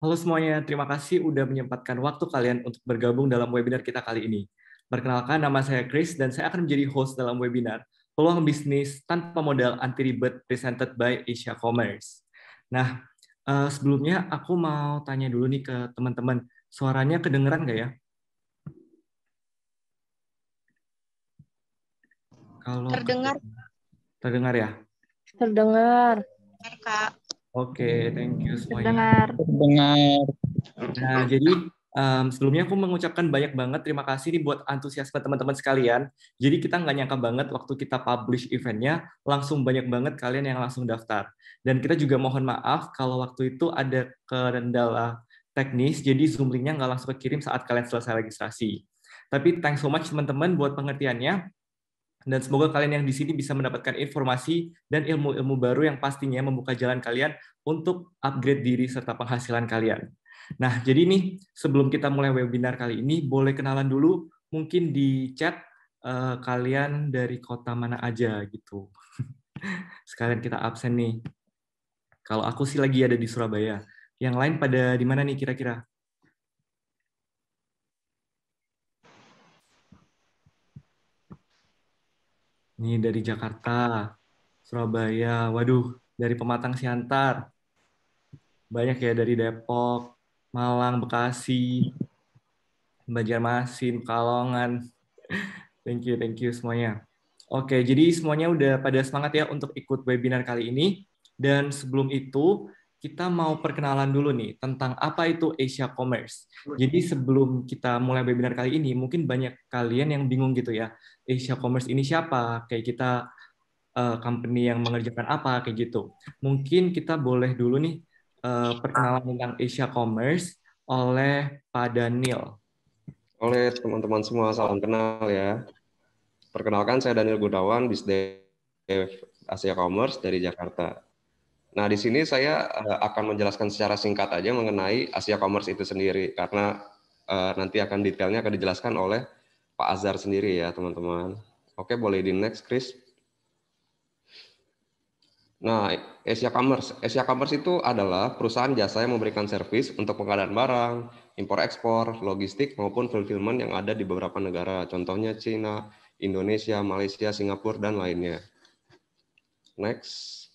Halo semuanya, terima kasih udah menyempatkan waktu kalian untuk bergabung dalam webinar kita kali ini. Perkenalkan, nama saya Chris dan saya akan menjadi host dalam webinar Peluang Bisnis Tanpa Modal Anti Ribet presented by Asia Commerce. Nah, sebelumnya aku mau tanya dulu nih ke teman-teman, suaranya kedengeran nggak ya? Kalau Terdengar, terdengar ya? Terdengar. Kak. Oke, thank you semuanya. Terdengar. Dengar. Nah, jadi sebelumnya aku mengucapkan banyak banget terima kasih nih buat antusiasme teman-teman sekalian. Jadi kita nggak nyangka banget waktu kita publish eventnya, langsung banyak banget kalian yang langsung daftar. Dan kita juga mohon maaf kalau waktu itu ada kendala teknis, jadi Zoom link-nya nggak langsung kekirim saat kalian selesai registrasi. Tapi thanks so much teman-teman buat pengertiannya. Dan semoga kalian yang di sini bisa mendapatkan informasi dan ilmu-ilmu baru yang pastinya membuka jalan kalian untuk upgrade diri serta penghasilan kalian. Nah, jadi nih sebelum kita mulai webinar kali ini, boleh kenalan dulu mungkin di chat kalian dari kota mana aja gitu. Sekalian kita absen nih. Kalau aku sih lagi ada di Surabaya. Yang lain pada di mana nih kira-kira? Nih dari Jakarta, Surabaya, waduh, dari Pematang Siantar, banyak ya dari Depok, Malang, Bekasi, Banjarmasin, Pekalongan. Thank you semuanya. Oke, jadi semuanya udah pada semangat ya untuk ikut webinar kali ini. Dan sebelum itu, kita mau perkenalan dulu nih tentang apa itu Asia Commerce. Jadi sebelum kita mulai webinar kali ini, mungkin banyak kalian yang bingung gitu ya, Asia Commerce ini siapa? Kayak kita company yang mengerjakan apa, kayak gitu. Mungkin kita boleh dulu nih perkenalan tentang Asia Commerce oleh Pak Daniel. Oleh teman-teman semua, salam kenal ya. Perkenalkan, saya Daniel Gunawan, Bisdev Asia Commerce dari Jakarta. Nah, di sini saya akan menjelaskan secara singkat aja mengenai Asia Commerce itu sendiri, karena nanti akan detailnya akan dijelaskan oleh Pak Azhar sendiri ya, teman-teman. Oke, boleh di next, Chris. Nah, Asia Commerce itu adalah perusahaan jasa yang memberikan servis untuk pengadaan barang, impor-ekspor, logistik, maupun fulfillment yang ada di beberapa negara. Contohnya China, Indonesia, Malaysia, Singapura, dan lainnya. Next.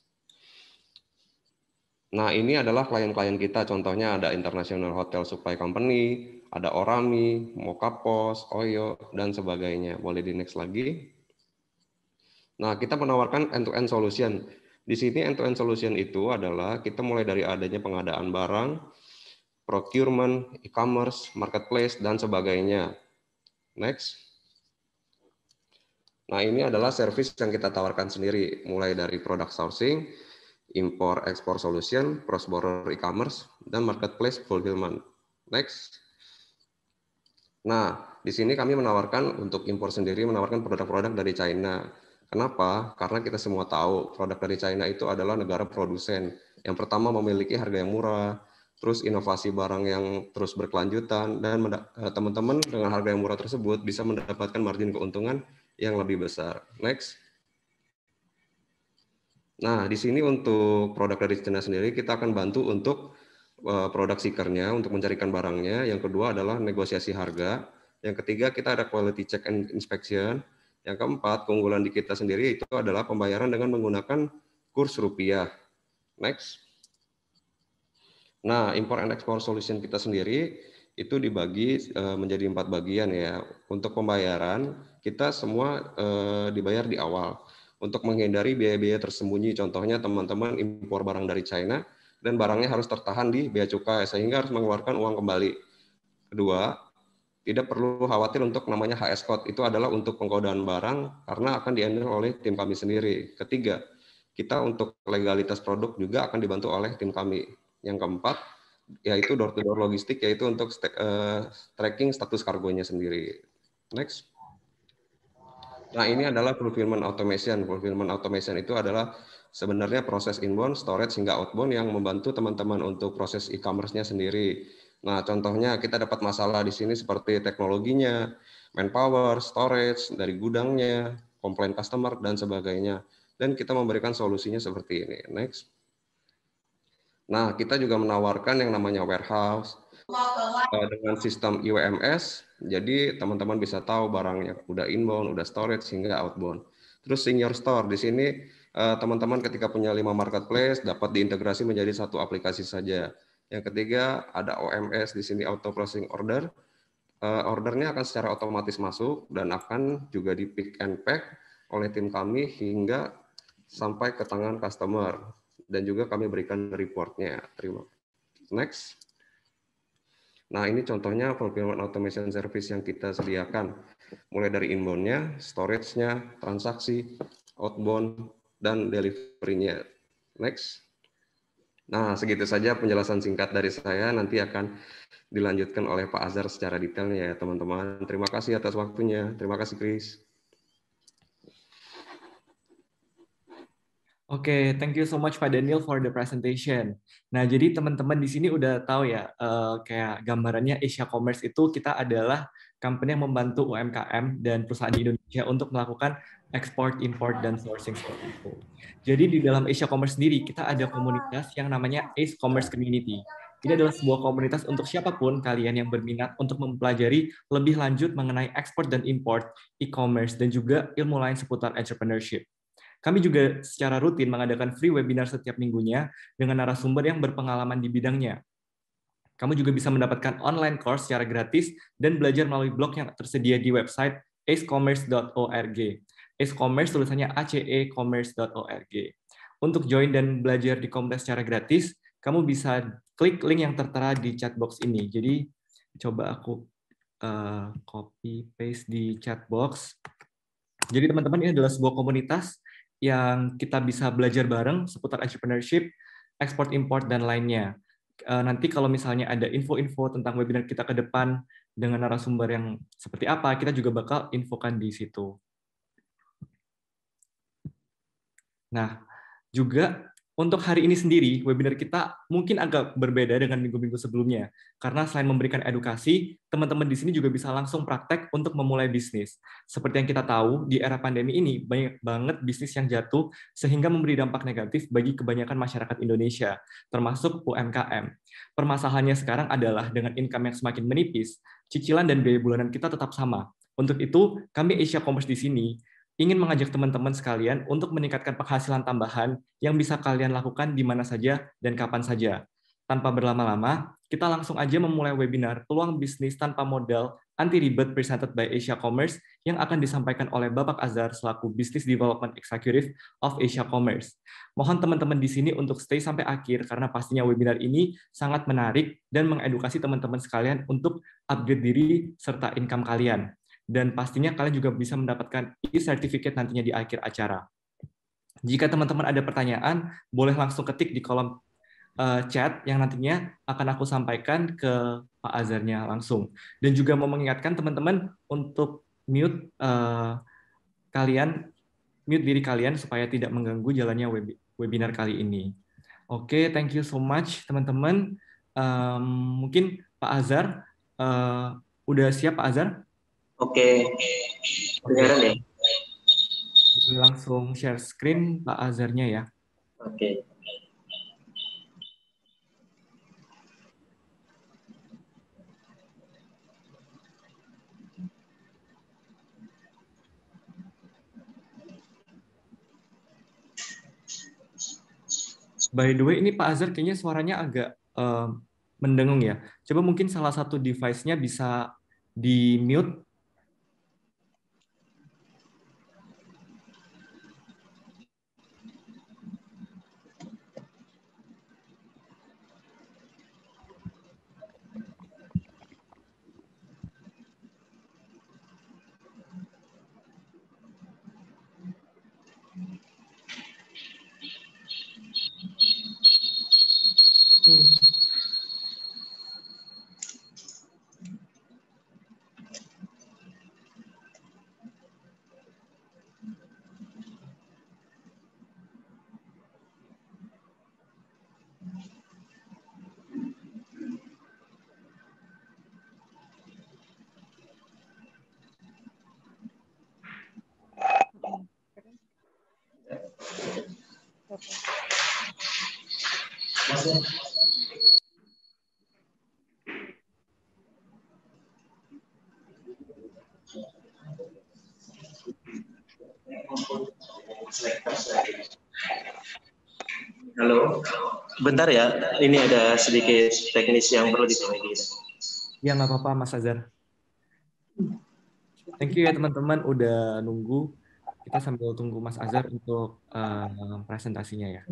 Nah, ini adalah klien-klien kita. Contohnya ada International Hotel Supply Company, ada Orami, Mokapos, Oyo, dan sebagainya. Boleh di next lagi. Nah, kita menawarkan end-to-end solution. Di sini end-to-end solution itu adalah kita mulai dari adanya pengadaan barang, procurement, e-commerce, marketplace, dan sebagainya. Next. Nah, ini adalah service yang kita tawarkan sendiri, mulai dari product sourcing, import export solution, cross border e-commerce, dan marketplace fulfillment. Next. Nah, di sini kami menawarkan untuk impor sendiri, menawarkan produk-produk dari China. Kenapa? Karena kita semua tahu produk dari China itu adalah negara produsen. Yang pertama memiliki harga yang murah, terus inovasi barang yang terus berkelanjutan, dan teman-teman dengan harga yang murah tersebut bisa mendapatkan margin keuntungan yang lebih besar. Next. Nah, di sini untuk produk dari China sendiri kita akan bantu untuk produk seeker-nya untuk mencarikan barangnya. Yang kedua adalah negosiasi harga. Yang ketiga kita ada quality check and inspection. Yang keempat, keunggulan di kita sendiri itu adalah pembayaran dengan menggunakan kurs rupiah. Next. Nah, import and export solution kita sendiri itu dibagi menjadi 4 bagian ya. Untuk pembayaran, kita semua dibayar di awal. Untuk menghindari biaya-biaya tersembunyi, contohnya teman-teman impor barang dari China, dan barangnya harus tertahan di bea cukai, sehingga harus mengeluarkan uang kembali. Kedua, tidak perlu khawatir untuk namanya HS code, itu adalah untuk pengkodaan barang karena akan di-handle oleh tim kami sendiri. Ketiga, kita untuk legalitas produk juga akan dibantu oleh tim kami. Yang keempat, yaitu door-to-door logistik, yaitu untuk tracking status kargonya sendiri. Next. Nah, ini adalah fulfillment automation. Fulfillment automation itu adalah sebenarnya proses inbound, storage, hingga outbound yang membantu teman-teman untuk proses e-commerce-nya sendiri. Nah, contohnya kita dapat masalah di sini seperti teknologinya, manpower, storage, dari gudangnya, komplain customer, dan sebagainya. Dan kita memberikan solusinya seperti ini. Next. Nah, kita juga menawarkan yang namanya warehouse dengan sistem IWMS. Jadi teman-teman bisa tahu barangnya udah inbound, udah storage hingga outbound. Terus senior store di sini teman-teman ketika punya 5 marketplace dapat diintegrasi menjadi satu aplikasi saja. Yang ketiga ada OMS di sini, auto processing order. Ordernya akan secara otomatis masuk dan akan juga di pick and pack oleh tim kami hingga sampai ke tangan customer, dan juga kami berikan reportnya. Terima. Next. Nah, ini contohnya fulfillment automation service yang kita sediakan, mulai dari inbound-nya, storage-nya, transaksi, outbound, dan delivery-nya. Next. Nah, segitu saja penjelasan singkat dari saya. Nanti akan dilanjutkan oleh Pak Azhar secara detailnya ya, teman-teman. Terima kasih atas waktunya. Terima kasih, Chris. Oke, thank you so much Pak Daniel for the presentation. Nah, jadi teman-teman di sini udah tahu ya, kayak gambarannya Asia Commerce itu kita adalah company yang membantu UMKM dan perusahaan di Indonesia untuk melakukan export, import, dan sourcing seperti itu. Jadi di dalam Asia Commerce sendiri, kita ada komunitas yang namanya Ace Commerce Community. Ini adalah sebuah komunitas untuk siapapun kalian yang berminat untuk mempelajari lebih lanjut mengenai ekspor dan import, e-commerce, dan juga ilmu lain seputar entrepreneurship. Kami juga secara rutin mengadakan free webinar setiap minggunya dengan narasumber yang berpengalaman di bidangnya. Kamu juga bisa mendapatkan online course secara gratis dan belajar melalui blog yang tersedia di website acecommerce.org. Acecommerce tulisannya acecommerce.org. Untuk join dan belajar di komunitas secara gratis, kamu bisa klik link yang tertera di chat box ini. Jadi coba aku copy paste di chat box. Jadi teman-teman, ini adalah sebuah komunitas yang kita bisa belajar bareng seputar entrepreneurship, export import dan lainnya. Nanti kalau misalnya ada info-info tentang webinar kita ke depan dengan narasumber yang seperti apa, kita juga bakal infokan di situ. Nah, juga untuk hari ini sendiri, webinar kita mungkin agak berbeda dengan minggu-minggu sebelumnya. Karena selain memberikan edukasi, teman-teman di sini juga bisa langsung praktek untuk memulai bisnis. Seperti yang kita tahu, di era pandemi ini banyak banget bisnis yang jatuh sehingga memberi dampak negatif bagi kebanyakan masyarakat Indonesia, termasuk UMKM. Permasalahannya sekarang adalah dengan income yang semakin menipis, cicilan dan biaya bulanan kita tetap sama. Untuk itu, kami Asia Commerce di sini ingin mengajak teman-teman sekalian untuk meningkatkan penghasilan tambahan yang bisa kalian lakukan di mana saja dan kapan saja. Tanpa berlama-lama, kita langsung aja memulai webinar Peluang Bisnis Tanpa Modal Anti Ribet presented by Asia Commerce yang akan disampaikan oleh Bapak Azhar selaku Business Development Executive of Asia Commerce. Mohon teman-teman di sini untuk stay sampai akhir karena pastinya webinar ini sangat menarik dan mengedukasi teman-teman sekalian untuk upgrade diri serta income kalian. Dan pastinya kalian juga bisa mendapatkan e-certificate nantinya di akhir acara. Jika teman-teman ada pertanyaan, boleh langsung ketik di kolom chat yang nantinya akan aku sampaikan ke Pak Azharnya langsung. Dan juga mau mengingatkan teman-teman untuk mute mute diri kalian supaya tidak mengganggu jalannya webinar kali ini. Oke, thank you so much teman-teman. Mungkin Pak Azhar udah siap Pak Azhar? Oke, kedengaran ya? Langsung share screen Pak Azharnya ya. Oke. By the way, ini Pak Azhar kayaknya suaranya agak mendengung ya. Coba mungkin salah satu device-nya bisa di-mute. Halo, bentar ya, ini ada sedikit teknis yang perlu diperbaiki. Ya, nggak apa-apa, Mas Azhar. Thank you ya teman-teman udah nunggu. Kita sambil tunggu Mas Azhar untuk presentasinya ya.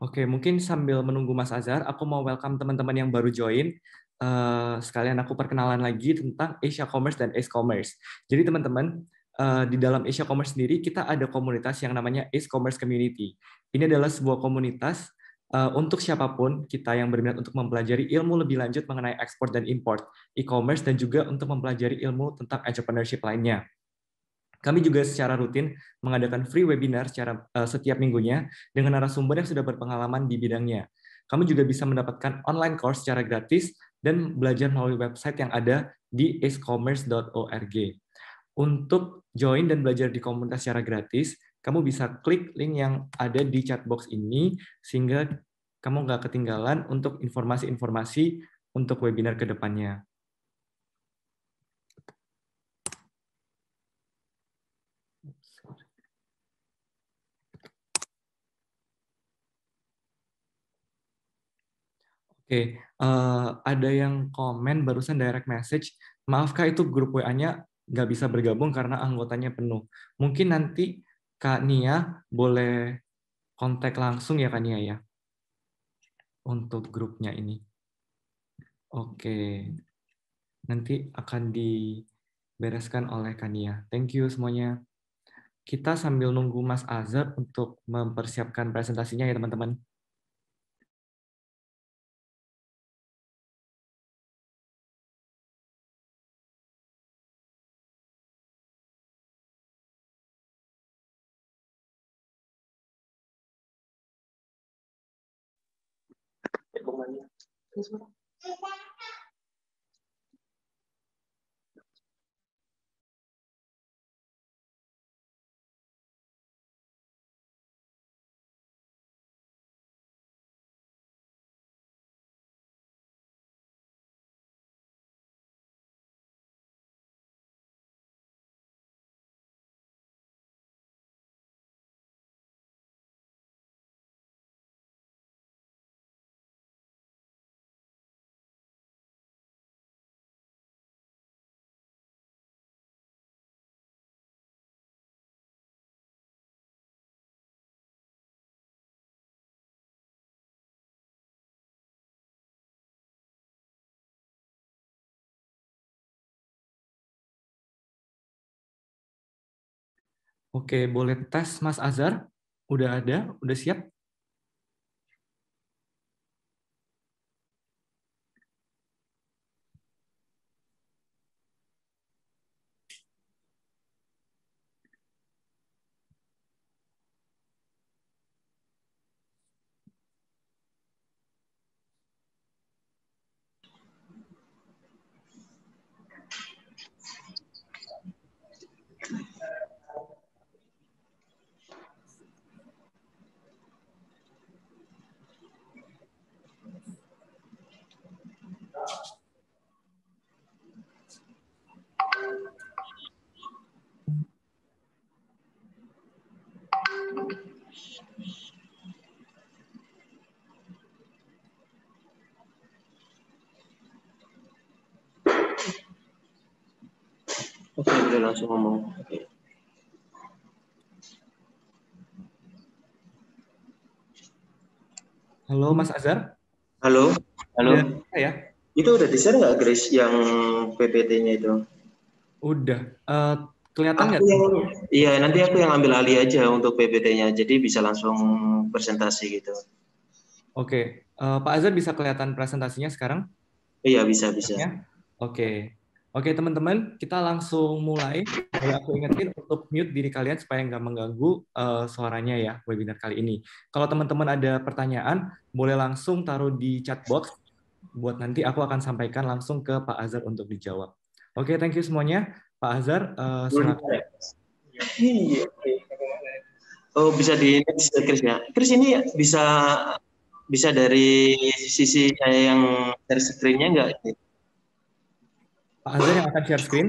Oke, mungkin sambil menunggu Mas Azhar, aku mau welcome teman-teman yang baru join. Sekalian aku perkenalan lagi tentang Asia Commerce dan Ace Commerce. Jadi teman-teman, di dalam Asia Commerce sendiri kita ada komunitas yang namanya Ace Commerce Community. Ini adalah sebuah komunitas untuk siapapun kita yang berminat untuk mempelajari ilmu lebih lanjut mengenai ekspor dan import, e-commerce, dan juga untuk mempelajari ilmu tentang entrepreneurship lainnya. Kami juga secara rutin mengadakan free webinar secara setiap minggunya dengan narasumber yang sudah berpengalaman di bidangnya. Kamu juga bisa mendapatkan online course secara gratis dan belajar melalui website yang ada di acecommerce.org. Untuk join dan belajar di komunitas secara gratis, kamu bisa klik link yang ada di chat box ini sehingga kamu nggak ketinggalan untuk informasi-informasi untuk webinar ke depannya. Oke, ada yang komen barusan direct message, maaf Kak itu grup WA-nya nggak bisa bergabung karena anggotanya penuh. Mungkin nanti Kak Nia boleh kontak langsung ya Kak Nia ya, untuk grupnya ini. Oke, nanti akan dibereskan oleh Kak Nia. Thank you semuanya. Kita sambil nunggu Mas Azhar untuk mempersiapkan presentasinya ya teman-teman. Oke, boleh tes Mas Azhar? Udah ada? Udah siap? Boleh langsung ngomong. Oke. Halo Mas Azhar. Halo, halo. Udah ya? Itu udah di-share nggak, Grace, yang PPT-nya itu? Udah. Kelihatan Aku nggak? yang, iya nanti aku yang ambil alih aja untuk PPT-nya, jadi bisa langsung presentasi gitu. Oke. Pak Azhar bisa kelihatan presentasinya sekarang? Iya bisa bisa. Ya? Oke. Oke teman-teman, kita langsung mulai. Boleh aku ingetin untuk mute diri kalian supaya nggak mengganggu suaranya ya webinar kali ini. Kalau teman-teman ada pertanyaan, boleh langsung taruh di chat box. Buat nanti aku akan sampaikan langsung ke Pak Azhar untuk dijawab. Oke, thank you semuanya. Pak Azhar, silakan. Iya. Oh bisa di next, Chris ya. Chris ini bisa bisa dari sisi saya yang share screen-nya nggak? Pak Azhar yang akan share screen.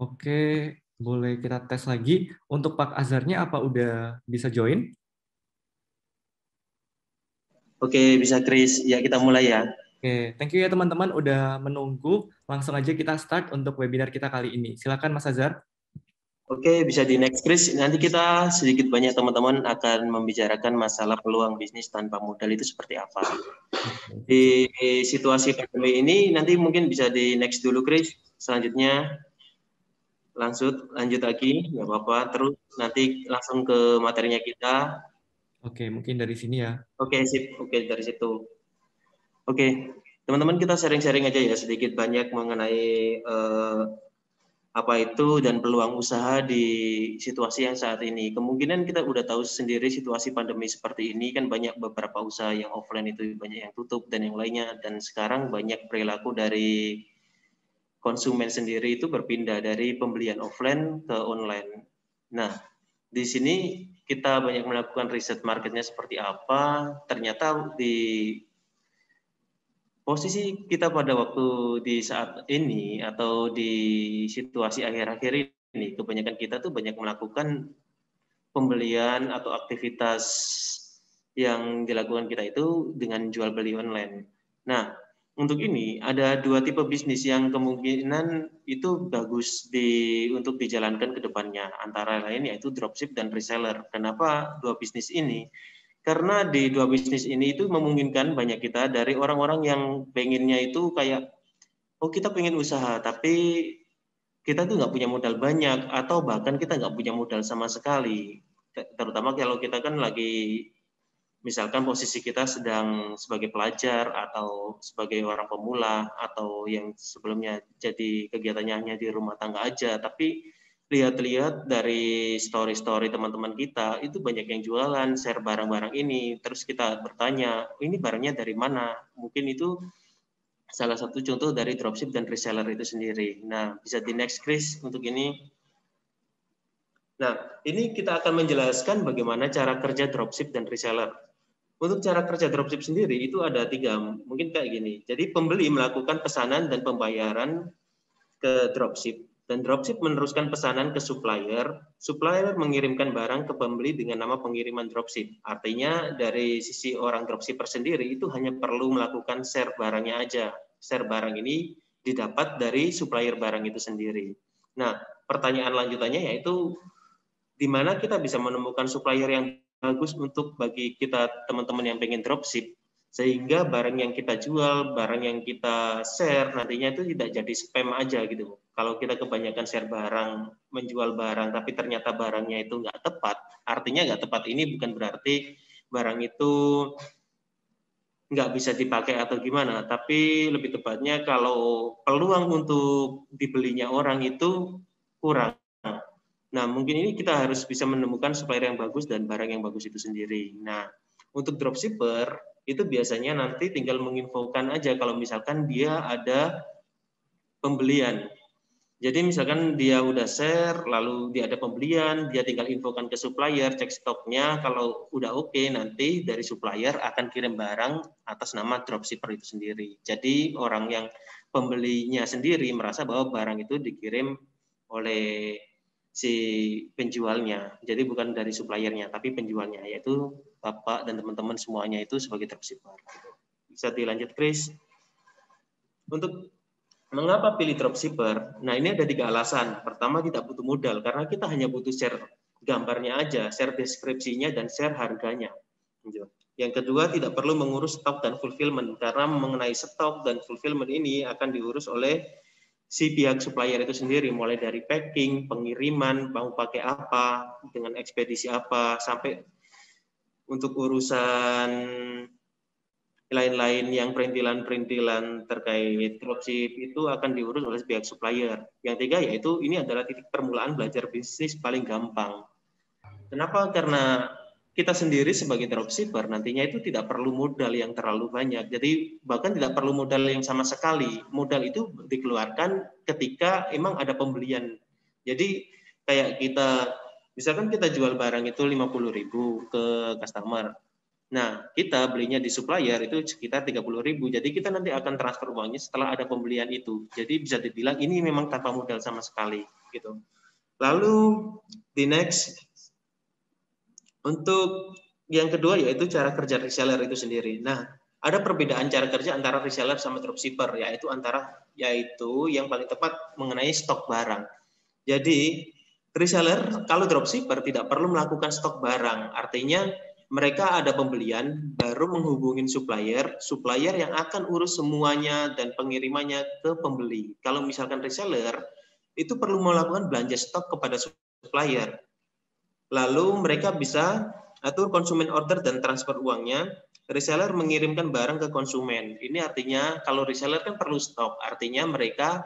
Oke, boleh kita tes lagi. Untuk Pak Azharnya apa udah bisa join? Oke bisa Chris. Ya kita mulai ya. Oke, thank you ya teman-teman udah menunggu. Langsung aja kita start untuk webinar kita kali ini. Silakan Mas Azhar. Oke bisa di next Chris. Nanti kita sedikit banyak teman-teman akan membicarakan masalah peluang bisnis tanpa modal itu seperti apa. Di situasi pandemi ini nanti mungkin bisa di next dulu Chris. Selanjutnya lanjut lagi, nggak apa-apa. Terus nanti langsung ke materinya kita. Oke, mungkin dari sini ya. Oke, sip. Oke, dari situ. Oke, teman-teman kita sharing-sharing aja ya sedikit banyak mengenai apa itu dan peluang usaha di situasi yang saat ini. Kemungkinan kita udah tahu sendiri situasi pandemi seperti ini kan banyak beberapa usaha yang offline itu banyak yang tutup dan yang lainnya. Dan sekarang banyak perilaku dari konsumen sendiri itu berpindah dari pembelian offline ke online. Nah, di sini kita banyak melakukan riset marketnya seperti apa. Ternyata di posisi kita pada waktu di saat ini atau di situasi akhir-akhir ini, kebanyakan kita tuh banyak melakukan pembelian atau aktivitas yang dilakukan kita itu dengan jual beli online. Nah, untuk ini ada dua tipe bisnis yang kemungkinan itu bagus untuk dijalankan ke depannya. Antara lain yaitu dropship dan reseller. Kenapa dua bisnis ini? Karena di dua bisnis ini itu memungkinkan banyak kita dari orang-orang yang pengennya itu kayak, oh kita pengen usaha, tapi kita tuh nggak punya modal banyak, atau bahkan kita nggak punya modal sama sekali. Terutama kalau kita kan lagi, misalkan posisi kita sedang sebagai pelajar, atau sebagai orang pemula, atau yang sebelumnya jadi kegiatannya hanya di rumah tangga aja, tapi lihat-lihat dari story-story teman-teman kita, itu banyak yang jualan, share barang-barang ini, terus kita bertanya, ini barangnya dari mana? Mungkin itu salah satu contoh dari dropship dan reseller itu sendiri. Nah, bisa di next Chris untuk ini. Nah, ini kita akan menjelaskan bagaimana cara kerja dropship dan reseller. Untuk cara kerja dropship sendiri itu ada 3, mungkin kayak gini. Jadi pembeli melakukan pesanan dan pembayaran ke dropship. Dan dropship meneruskan pesanan ke supplier. Supplier mengirimkan barang ke pembeli dengan nama pengiriman dropship. Artinya dari sisi orang dropshipper sendiri itu hanya perlu melakukan share barangnya aja. Share barang ini didapat dari supplier barang itu sendiri. Nah, pertanyaan lanjutannya yaitu di mana kita bisa menemukan supplier yang bagus untuk bagi kita teman-teman yang pengen dropship, sehingga barang yang kita jual, barang yang kita share nantinya itu tidak jadi spam aja gitu. Kalau kita kebanyakan share barang, menjual barang, tapi ternyata barangnya itu nggak tepat, artinya nggak tepat ini bukan berarti barang itu nggak bisa dipakai atau gimana, tapi lebih tepatnya kalau peluang untuk dibelinya orang itu kurang. Nah, mungkin ini kita harus bisa menemukan supplier yang bagus dan barang yang bagus itu sendiri. Nah, untuk dropshipper, itu biasanya nanti tinggal menginfokan aja kalau misalkan dia ada pembelian. Jadi misalkan dia udah share, lalu dia ada pembelian, dia tinggal infokan ke supplier, cek stoknya, kalau udah oke, nanti dari supplier akan kirim barang atas nama dropshipper itu sendiri. Jadi orang yang pembelinya sendiri merasa bahwa barang itu dikirim oleh si penjualnya. Jadi bukan dari suppliernya, tapi penjualnya, yaitu Bapak dan teman-teman semuanya itu sebagai dropshipper. Bisa dilanjut, Chris. Untuk mengapa pilih dropshipper? Nah, ini ada 3 alasan. Pertama, tidak butuh modal, karena kita hanya butuh share gambarnya aja, share deskripsinya, dan share harganya. Yang kedua, tidak perlu mengurus stok dan fulfillment, karena mengenai stok dan fulfillment ini akan diurus oleh si pihak supplier itu sendiri, mulai dari packing, pengiriman, mau pakai apa, dengan ekspedisi apa, sampai untuk urusan lain-lain yang perintilan-perintilan terkait dropship itu akan diurus oleh pihak supplier. Yang tiga yaitu ini adalah titik permulaan belajar bisnis paling gampang. Kenapa? Karena kita sendiri sebagai dropshipper nantinya itu tidak perlu modal yang terlalu banyak. Jadi bahkan tidak perlu modal yang sama sekali. Modal itu dikeluarkan ketika emang ada pembelian. Jadi kayak kita, misalkan kita jual barang itu 50.000 ke customer. Nah, kita belinya di supplier itu sekitar 30.000. Jadi kita nanti akan transfer uangnya setelah ada pembelian itu. Jadi bisa dibilang ini memang tanpa modal sama sekali gitu. Lalu di next, untuk yang kedua yaitu cara kerja reseller itu sendiri. Nah, ada perbedaan cara kerja antara reseller sama dropshipper, yaitu yang paling tepat mengenai stok barang. Jadi reseller kalau dropshipper tidak perlu melakukan stok barang, artinya mereka ada pembelian baru menghubungin supplier yang akan urus semuanya dan pengirimannya ke pembeli. Kalau misalkan reseller itu perlu melakukan belanja stok kepada supplier. Lalu mereka bisa atur konsumen order dan transfer uangnya. Reseller mengirimkan barang ke konsumen. Ini artinya kalau reseller kan perlu stok, artinya mereka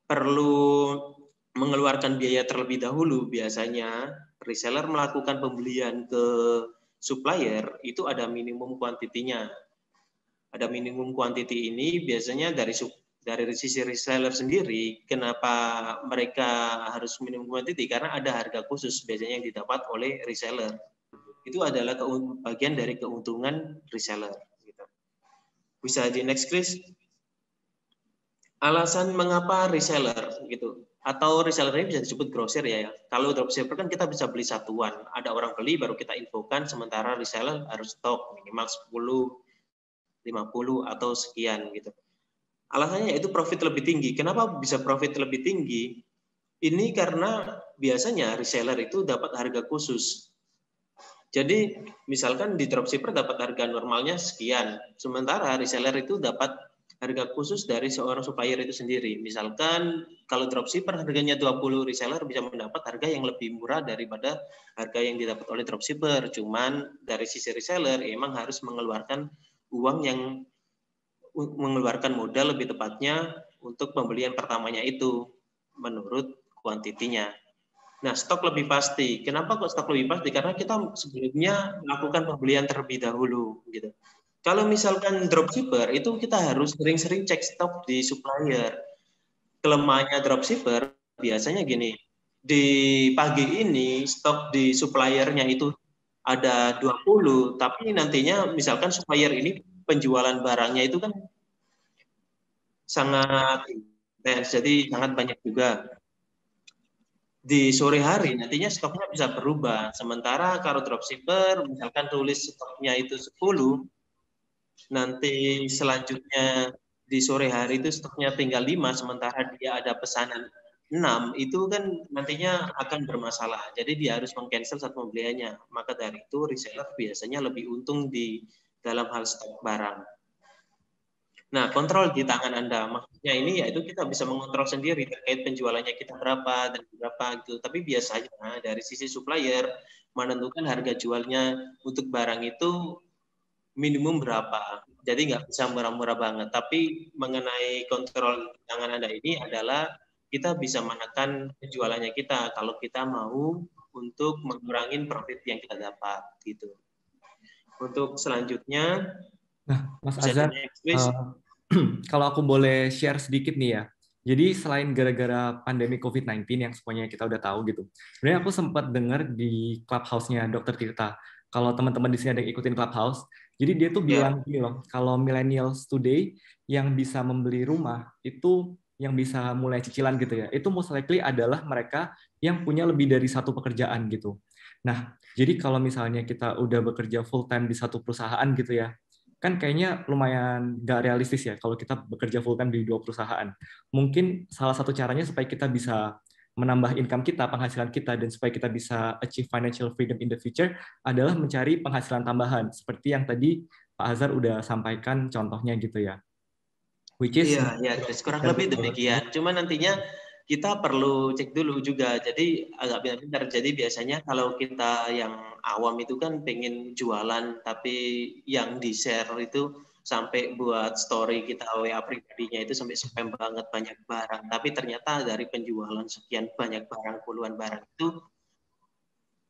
perlu mengeluarkan biaya terlebih dahulu. Biasanya reseller melakukan pembelian ke supplier itu ada minimum kuantitinya. Ada minimum kuantiti ini biasanya dari sisi reseller sendiri. Kenapa mereka harus minimum quantity? Karena ada harga khusus biasanya yang didapat oleh reseller. Itu adalah bagian dari keuntungan reseller. Bisa di next, Chris. Alasan mengapa reseller gitu, atau reseller ini bisa disebut grosir ya. Kalau dropshipper kan kita bisa beli satuan, ada orang beli baru kita infokan, sementara reseller harus stok minimal 10, 50 atau sekian gitu. Alasannya yaitu profit lebih tinggi. Kenapa bisa profit lebih tinggi? Ini karena biasanya reseller itu dapat harga khusus. Jadi misalkan di dropshipper dapat harga normalnya sekian, sementara reseller itu dapat harga khusus dari seorang supplier itu sendiri. Misalkan kalau dropshipper harganya 20, reseller bisa mendapat harga yang lebih murah daripada harga yang didapat oleh dropshipper. Cuman dari sisi reseller emang harus mengeluarkan uang yang mengeluarkan modal lebih tepatnya untuk pembelian pertamanya itu menurut kuantitinya. Nah, stok lebih pasti. Kenapa kok stok lebih pasti? Karena kita sebelumnya melakukan pembelian terlebih dahulu gitu. Kalau misalkan dropshipper itu kita harus sering-sering cek stok di supplier. Kelemahannya dropshipper biasanya gini, di pagi ini stok di suppliernya itu ada 20, tapi nantinya misalkan supplier ini penjualan barangnya itu kan sangat intens, jadi sangat banyak juga. di sore hari nantinya stoknya bisa berubah. Sementara kalau dropshipper misalkan tulis stoknya itu 10, nanti selanjutnya di sore hari itu stoknya tinggal 5, sementara dia ada pesanan 6, itu kan nantinya akan bermasalah. Jadi dia harus meng-cancel satu pembeliannya. Maka dari itu reseller biasanya lebih untung di dalam hal stok barang. Nah, kontrol di tangan Anda. Maksudnya ini yaitu kita bisa mengontrol sendiri terkait penjualannya kita berapa dan berapa gitu. Tapi biasanya dari sisi supplier menentukan harga jualnya untuk barang itu minimum berapa. Jadi nggak bisa murah-murah banget. Tapi mengenai kontrol di tangan Anda ini adalah kita bisa menekan penjualannya kita kalau kita mau untuk mengurangi profit yang kita dapat gitu. Untuk selanjutnya, Nah, Mas Azhar, kalau aku boleh share sedikit nih ya. Jadi selain gara-gara pandemi COVID-19 yang semuanya kita udah tahu gitu, sebenarnya aku sempat dengar di Clubhouse-nya Dr. Tirta. Kalau teman-teman di sini ada yang ikutin Clubhouse, jadi dia tuh bilang gini loh, kalau millennials today yang bisa membeli rumah itu yang bisa mulai cicilan gitu ya, itu most likely adalah mereka yang punya lebih dari satu pekerjaan gitu. Nah, jadi kalau misalnya kita udah bekerja full time di satu perusahaan gitu ya, kan kayaknya lumayan nggak realistis ya kalau kita bekerja full time di 2 perusahaan. Mungkin salah satu caranya supaya kita bisa menambah income kita, penghasilan kita, dan supaya kita bisa achieve financial freedom in the future adalah mencari penghasilan tambahan, seperti yang tadi Pak Azhar udah sampaikan contohnya gitu ya. Which is ya, kurang lebih demikian. Cuma nantinya kita perlu cek dulu juga. Jadi agak pintar-pintar. Jadi biasanya kalau kita yang awam itu kan pengen jualan, tapi yang di share itu sampai buat story kita WA pribadinya itu sampai spam banget banyak barang. Tapi ternyata dari penjualan sekian banyak barang, puluhan barang itu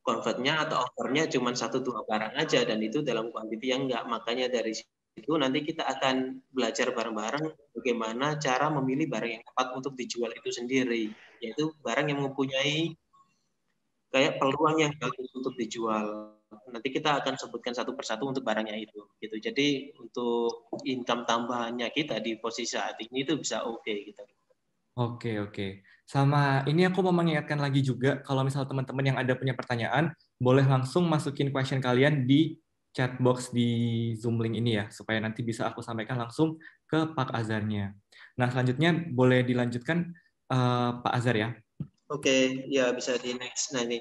convertnya atau offernya cuma 1-2 barang aja, dan itu dalam quantity yang enggak. Makanya dari itu nanti kita akan belajar bareng-bareng bagaimana cara memilih barang yang tepat untuk dijual itu sendiri, yaitu barang yang mempunyai kayak peluang yang bagus untuk dijual. Nanti kita akan sebutkan satu persatu untuk barangnya itu gitu. Jadi untuk income tambahannya kita di posisi saat ini itu bisa oke gitu. Oke. Sama ini aku mau mengingatkan lagi juga, kalau misal teman-teman yang ada punya pertanyaan, boleh langsung masukin question kalian di chat box di Zoom link ini ya, supaya nanti bisa aku sampaikan langsung ke Pak Azharnya. Nah, selanjutnya boleh dilanjutkan Pak Azhar ya. Oke, ya bisa di next. Nah ini,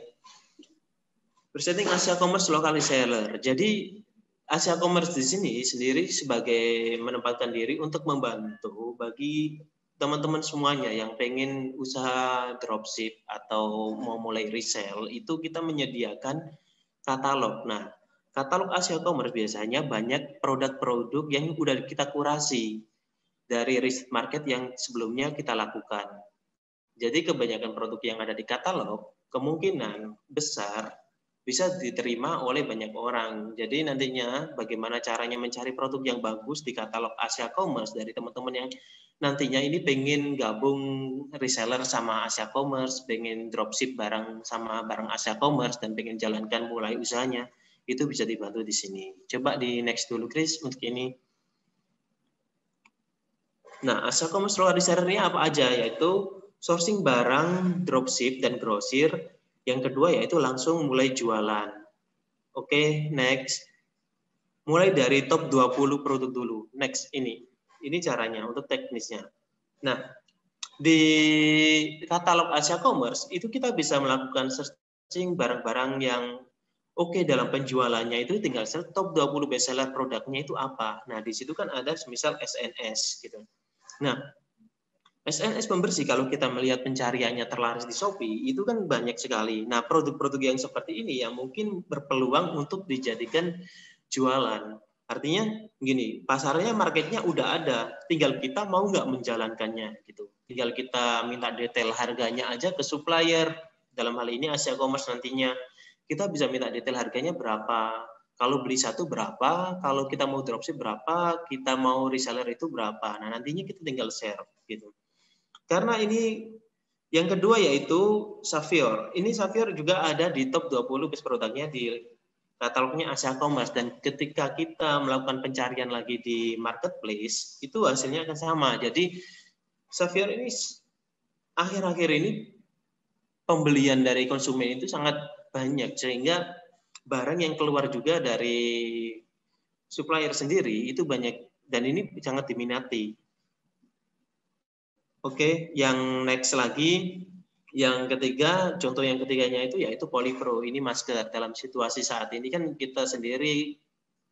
presenting Asia Commerce Local Reseller. Jadi Asia Commerce di sini sendiri sebagai menempatkan diri untuk membantu bagi teman-teman semuanya yang pengen usaha dropship atau mau mulai resell, itu kita menyediakan katalog. Nah, katalog Asia Commerce biasanya banyak produk-produk yang udah kita kurasi dari riset market yang sebelumnya kita lakukan. Jadi kebanyakan produk yang ada di katalog kemungkinan besar bisa diterima oleh banyak orang. Jadi nantinya bagaimana caranya mencari produk yang bagus di katalog Asia Commerce dari teman-teman yang nantinya ini pengen gabung reseller sama Asia Commerce, pengen dropship barang sama barang Asia Commerce, dan pengen jalankan mulai usahanya, itu bisa dibantu di sini. Coba di next dulu, Chris, untuk ini. Nah, Asia Commerce Local Reseller ini apa aja? Yaitu sourcing barang, dropship, dan grosir. Yang kedua yaitu langsung mulai jualan. Oke, next. Mulai dari top 20 produk dulu. Next, ini caranya untuk teknisnya. Nah, di katalog Asia Commerce itu kita bisa melakukan searching barang-barang yang oke dalam penjualannya, itu tinggal search top 20 bestseller produknya itu apa. Nah, di situ kan ada misal SNS gitu. Nah, SNS pembersih kalau kita melihat pencariannya terlaris di Shopee itu kan banyak sekali. Nah, produk-produk yang seperti ini yang mungkin berpeluang untuk dijadikan jualan. Artinya gini, pasarnya, marketnya udah ada, tinggal kita mau nggak menjalankannya gitu. Tinggal kita minta detail harganya aja ke supplier. Dalam hal ini Asia Commerce nantinya kita bisa minta detail harganya berapa. Kalau beli satu berapa, kalau kita mau dropship berapa, kita mau reseller itu berapa. Nah, nantinya kita tinggal share gitu. Karena ini yang kedua yaitu Savior. Ini Savior juga ada di top 20 best produknya di katalognya Asia Commerce, dan ketika kita melakukan pencarian lagi di marketplace itu hasilnya akan sama. Jadi Savior ini akhir-akhir ini pembelian dari konsumen itu sangat banyak, sehingga barang yang keluar juga dari supplier sendiri itu banyak, dan ini sangat diminati. Oke, yang next lagi, yang ketiga, contoh yang ketiganya itu yaitu Polypro. Ini masker. Dalam situasi saat ini kan kita sendiri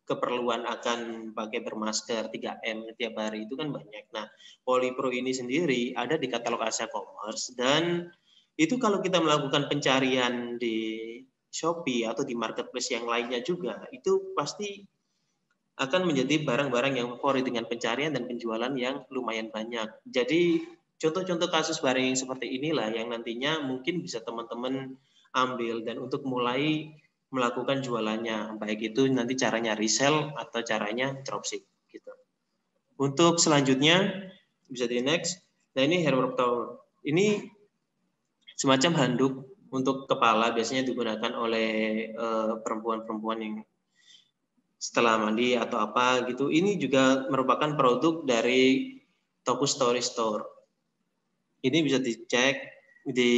keperluan akan pakai bermasker 3M tiap hari itu kan banyak. Nah, Polypro ini sendiri ada di katalog Asia Commerce, dan itu kalau kita melakukan pencarian di Shopee atau di marketplace yang lainnya juga, itu pasti akan menjadi barang-barang yang favorit dengan pencarian dan penjualan yang lumayan banyak. Jadi contoh-contoh kasus barang yang seperti inilah yang nantinya mungkin bisa teman-teman ambil dan untuk mulai melakukan jualannya, baik itu nanti caranya resell atau caranya dropship gitu. Untuk selanjutnya bisa di next. Nah, ini hair wrap towel. Ini semacam handuk untuk kepala, biasanya digunakan oleh perempuan-perempuan yang setelah mandi atau apa gitu. Ini juga merupakan produk dari Toko Story Store. Ini bisa dicek di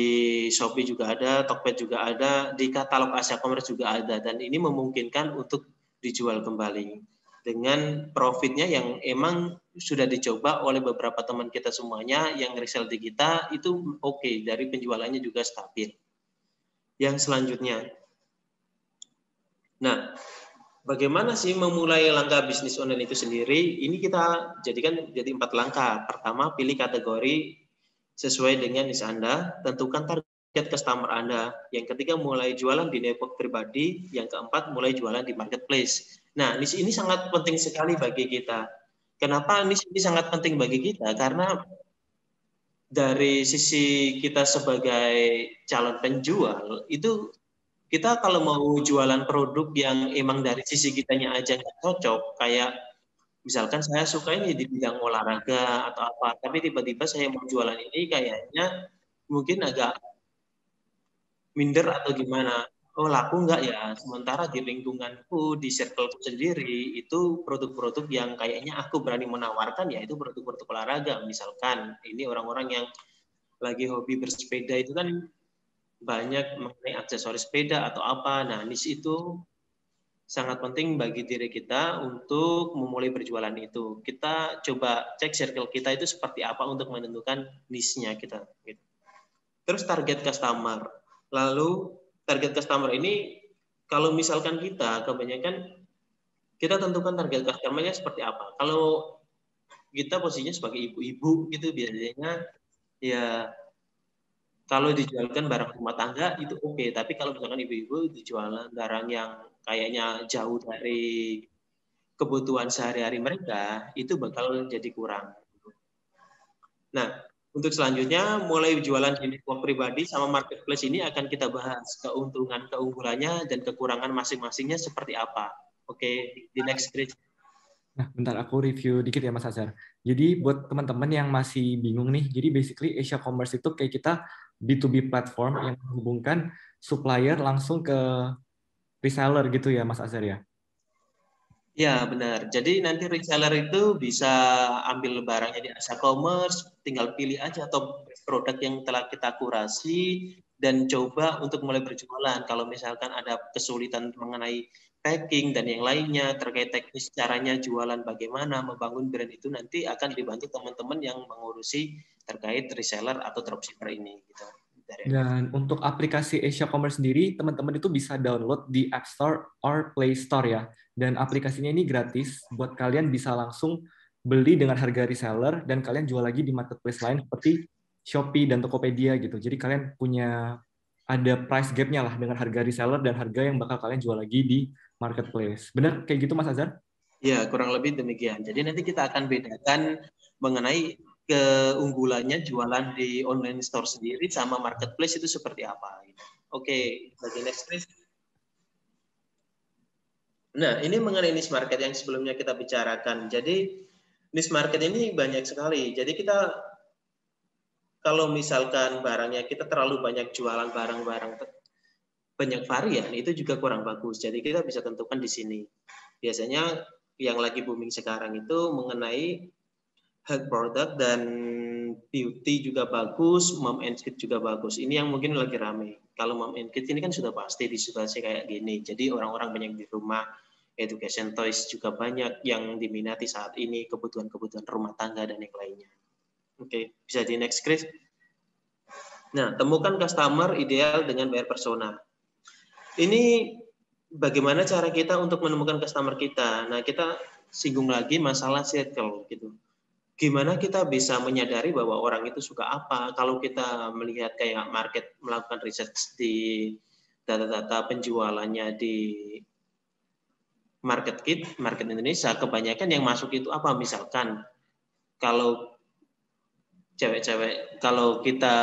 Shopee juga ada, Tokped juga ada, di katalog Asia Commerce juga ada, dan ini memungkinkan untuk dijual kembali dengan profitnya yang emang sudah dicoba oleh beberapa teman kita semuanya yang resell di kita itu oke, dari penjualannya juga stabil. Yang selanjutnya, nah, bagaimana sih memulai langkah bisnis online itu sendiri? Ini kita jadikan jadi 4 langkah. Pertama, pilih kategori sesuai dengan niche Anda, tentukan target customer Anda. Yang ketiga, mulai jualan di network pribadi. Yang keempat, mulai jualan di marketplace. Nah, niche ini sangat penting sekali bagi kita. Kenapa niche ini sangat penting bagi kita? Karena dari sisi kita sebagai calon penjual, itu kita kalau mau jualan produk yang emang dari sisi kitanya aja nggak cocok, kayak misalkan saya suka ini di bidang olahraga atau apa, tapi tiba-tiba saya mau jualan ini kayaknya mungkin agak minder atau gimana. Oh, laku nggak ya? Sementara di lingkunganku, di circleku sendiri, itu produk-produk yang kayaknya aku berani menawarkan, yaitu produk-produk olahraga. Misalkan ini orang-orang yang lagi hobi bersepeda itu kan banyak mengenai aksesoris sepeda atau apa. Nah, niche itu sangat penting bagi diri kita untuk memulai berjualan itu. Kita coba cek circle kita itu seperti apa untuk menentukan niche-nya kita. Terus target customer. Lalu target customer ini kalau misalkan kita kebanyakan kita tentukan target customer-nya seperti apa. Kalau kita posisinya sebagai ibu-ibu gitu biasanya ya kalau dijualkan barang rumah tangga itu oke, tapi kalau misalkan ibu-ibu dijualan barang yang kayaknya jauh dari kebutuhan sehari-hari mereka, itu bakal jadi kurang. Nah, untuk selanjutnya mulai jualan di network pribadi sama marketplace ini akan kita bahas keuntungan, keunggulannya, dan kekurangan masing-masingnya seperti apa. Oke, di next page. Nah, bentar aku review dikit ya Mas Azhar. Jadi buat teman-teman yang masih bingung nih, jadi basically Asia Commerce itu kayak kita B2B platform yang menghubungkan supplier langsung ke reseller gitu ya Mas Azhar ya? Ya, benar. Jadi nanti reseller itu bisa ambil barangnya di Asia Commerce, tinggal pilih aja atau produk yang telah kita kurasi dan coba untuk mulai berjualan. Kalau misalkan ada kesulitan mengenai packing dan yang lainnya terkait teknis caranya jualan bagaimana, membangun brand itu nanti akan dibantu teman-teman yang mengurusi terkait reseller atau dropshipper ini gitu. Dan untuk aplikasi Asia Commerce sendiri, teman-teman itu bisa download di App Store or Play Store ya. Dan aplikasinya ini gratis, buat kalian bisa langsung beli dengan harga reseller, dan kalian jual lagi di marketplace lain seperti Shopee dan Tokopedia gitu. Jadi kalian punya ada price gap-nya lah dengan harga reseller dan harga yang bakal kalian jual lagi di marketplace. Benar kayak gitu Mas Azhar? Ya, kurang lebih demikian. Jadi nanti kita akan bedakan mengenai keunggulannya jualan di online store sendiri sama marketplace itu seperti apa. Oke, bagi next please. Nah, ini mengenai niche market yang sebelumnya kita bicarakan. Jadi niche market ini banyak sekali. Jadi kita kalau misalkan barangnya kita terlalu banyak jualan barang-barang banyak varian, itu juga kurang bagus. Jadi kita bisa tentukan di sini. Biasanya yang lagi booming sekarang itu mengenai health product dan beauty juga bagus, mom and kid juga bagus. Ini yang mungkin lagi rame. Kalau mom and kid ini kan sudah pasti di situasi kayak gini. Jadi orang-orang banyak di rumah, education toys juga banyak yang diminati saat ini, kebutuhan-kebutuhan rumah tangga dan yang lainnya. Oke, bisa di next, Chris. Nah, temukan customer ideal dengan buyer persona. Ini bagaimana cara kita untuk menemukan customer kita. Nah, kita singgung lagi masalah circle gitu. Gimana kita bisa menyadari bahwa orang itu suka apa? Kalau kita melihat kayak market, melakukan riset di data-data penjualannya di market Indonesia, kebanyakan yang masuk itu apa? Misalkan kalau cewek-cewek, kalau kita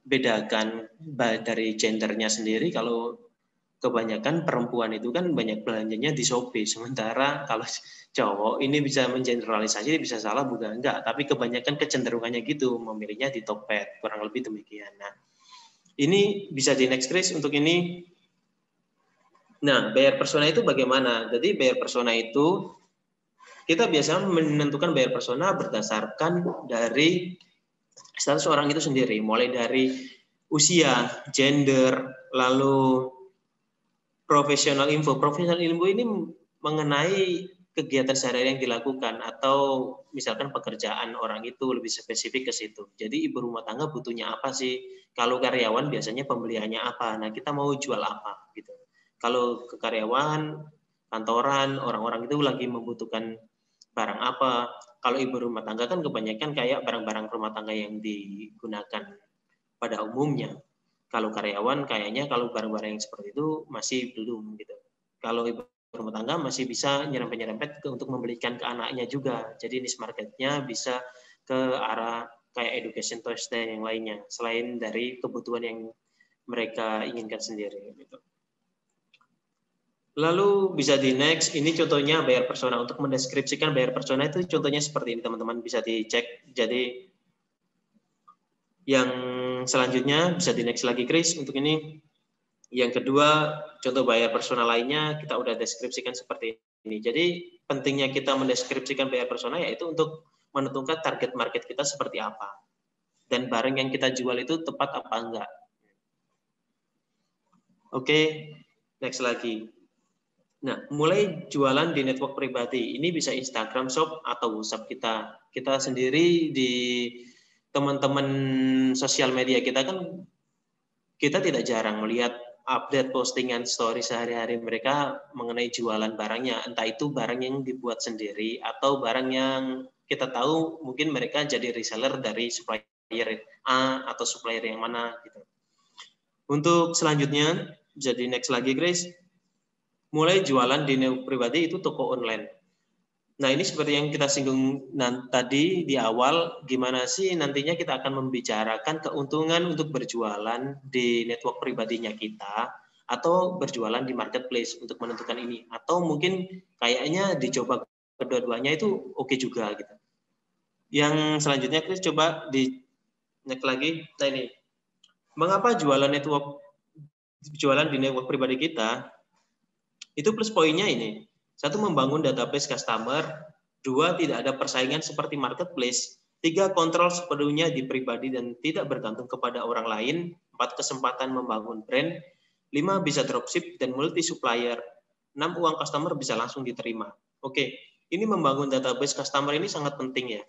bedakan dari gendernya sendiri, kalau kebanyakan perempuan itu kan banyak belanjanya di Shopee, sementara kalau cowok ini bisa mengeneralisasi, bisa salah bukan enggak, tapi kebanyakan kecenderungannya gitu, memilihnya di Tokped, kurang lebih demikian. Nah, ini bisa di next Chris untuk ini. Nah, buyer persona itu bagaimana? Jadi buyer persona itu kita biasa menentukan buyer persona berdasarkan dari status orang itu sendiri, mulai dari usia, gender, lalu profesional info. Profesional info ini mengenai kegiatan sehari-hari yang dilakukan atau misalkan pekerjaan orang itu lebih spesifik ke situ. Jadi ibu rumah tangga butuhnya apa sih? Kalau karyawan biasanya pembeliannya apa? Nah, kita mau jual apa gitu. Kalau ke karyawan, kantoran, orang-orang itu lagi membutuhkan barang apa? Kalau ibu rumah tangga kan kebanyakan kayak barang-barang rumah tangga yang digunakan pada umumnya. Kalau karyawan kayaknya kalau barang-barang yang seperti itu masih belum gitu. Kalau ibu rumah tangga masih bisa nyerempet-nyerempet untuk membelikan ke anaknya juga. Jadi niche marketnya bisa ke arah kayak education toys dan yang lainnya. Selain dari kebutuhan yang mereka inginkan sendiri. Gitu. Lalu bisa di next, ini contohnya buyer persona. Untuk mendeskripsikan buyer persona itu contohnya seperti ini teman-teman, bisa dicek. Jadi yang selanjutnya bisa di next lagi Chris untuk ini. Yang kedua, contoh buyer persona lainnya kita udah deskripsikan seperti ini. Jadi pentingnya kita mendeskripsikan buyer persona yaitu untuk menentukan target market kita seperti apa. Dan barang yang kita jual itu tepat apa enggak. Oke, next lagi. Nah, mulai jualan di network pribadi. Ini bisa Instagram Shop atau WhatsApp kita. Kita sendiri di teman-teman sosial media kita kan kita tidak jarang melihat update postingan story sehari-hari mereka mengenai jualan barangnya. Entah itu barang yang dibuat sendiri atau barang yang kita tahu mungkin mereka jadi reseller dari supplier A atau supplier yang mana gitu. Untuk selanjutnya, jadi next lagi Grace, mulai jualan di network pribadi itu toko online. Nah, ini seperti yang kita singgung tadi di awal, gimana sih nantinya kita akan membicarakan keuntungan untuk berjualan di network pribadinya kita atau berjualan di marketplace untuk menentukan ini. Atau mungkin kayaknya dicoba kedua-duanya itu oke juga gitu. Yang selanjutnya Chris coba di next lagi. Nah ini, mengapa jualan di network pribadi kita? Itu plus poinnya ini. 1, membangun database customer. 2, tidak ada persaingan seperti marketplace. 3, kontrol sepenuhnya di pribadi dan tidak bergantung kepada orang lain. 4, kesempatan membangun brand. 5, bisa dropship dan multi supplier. 6, uang customer bisa langsung diterima. Oke, ini membangun database customer ini sangat penting ya.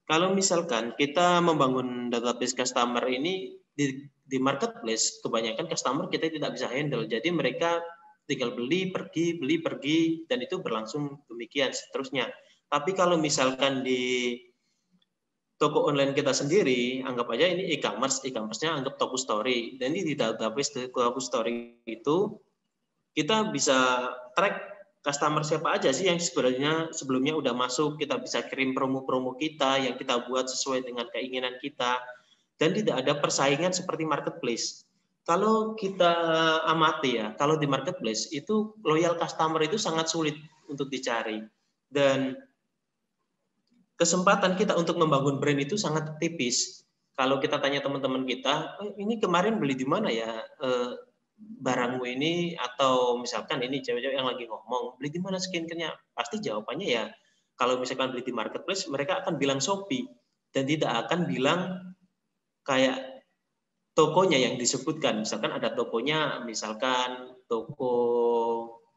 Kalau misalkan kita membangun database customer ini di marketplace, kebanyakan customer kita tidak bisa handle. Jadi mereka tinggal beli, pergi, dan itu berlangsung demikian seterusnya. Tapi kalau misalkan di toko online kita sendiri, anggap aja ini e-commerce-nya anggap toko story. Dan di database toko story itu, kita bisa track customer siapa aja sih yang sebenarnya sebelumnya udah masuk, kita bisa kirim promo-promo kita yang kita buat sesuai dengan keinginan kita. Dan tidak ada persaingan seperti marketplace. Kalau kita amati ya, kalau di marketplace itu loyal customer itu sangat sulit untuk dicari. Dan kesempatan kita untuk membangun brand itu sangat tipis. Kalau kita tanya teman-teman kita, ini kemarin beli di mana ya barangmu ini, atau misalkan ini cewek-cewek yang lagi ngomong, beli di mana skincare-nya? Pasti jawabannya ya kalau misalkan beli di marketplace, mereka akan bilang Shopee dan tidak akan bilang kayak tokonya yang disebutkan. Misalkan ada tokonya, misalkan toko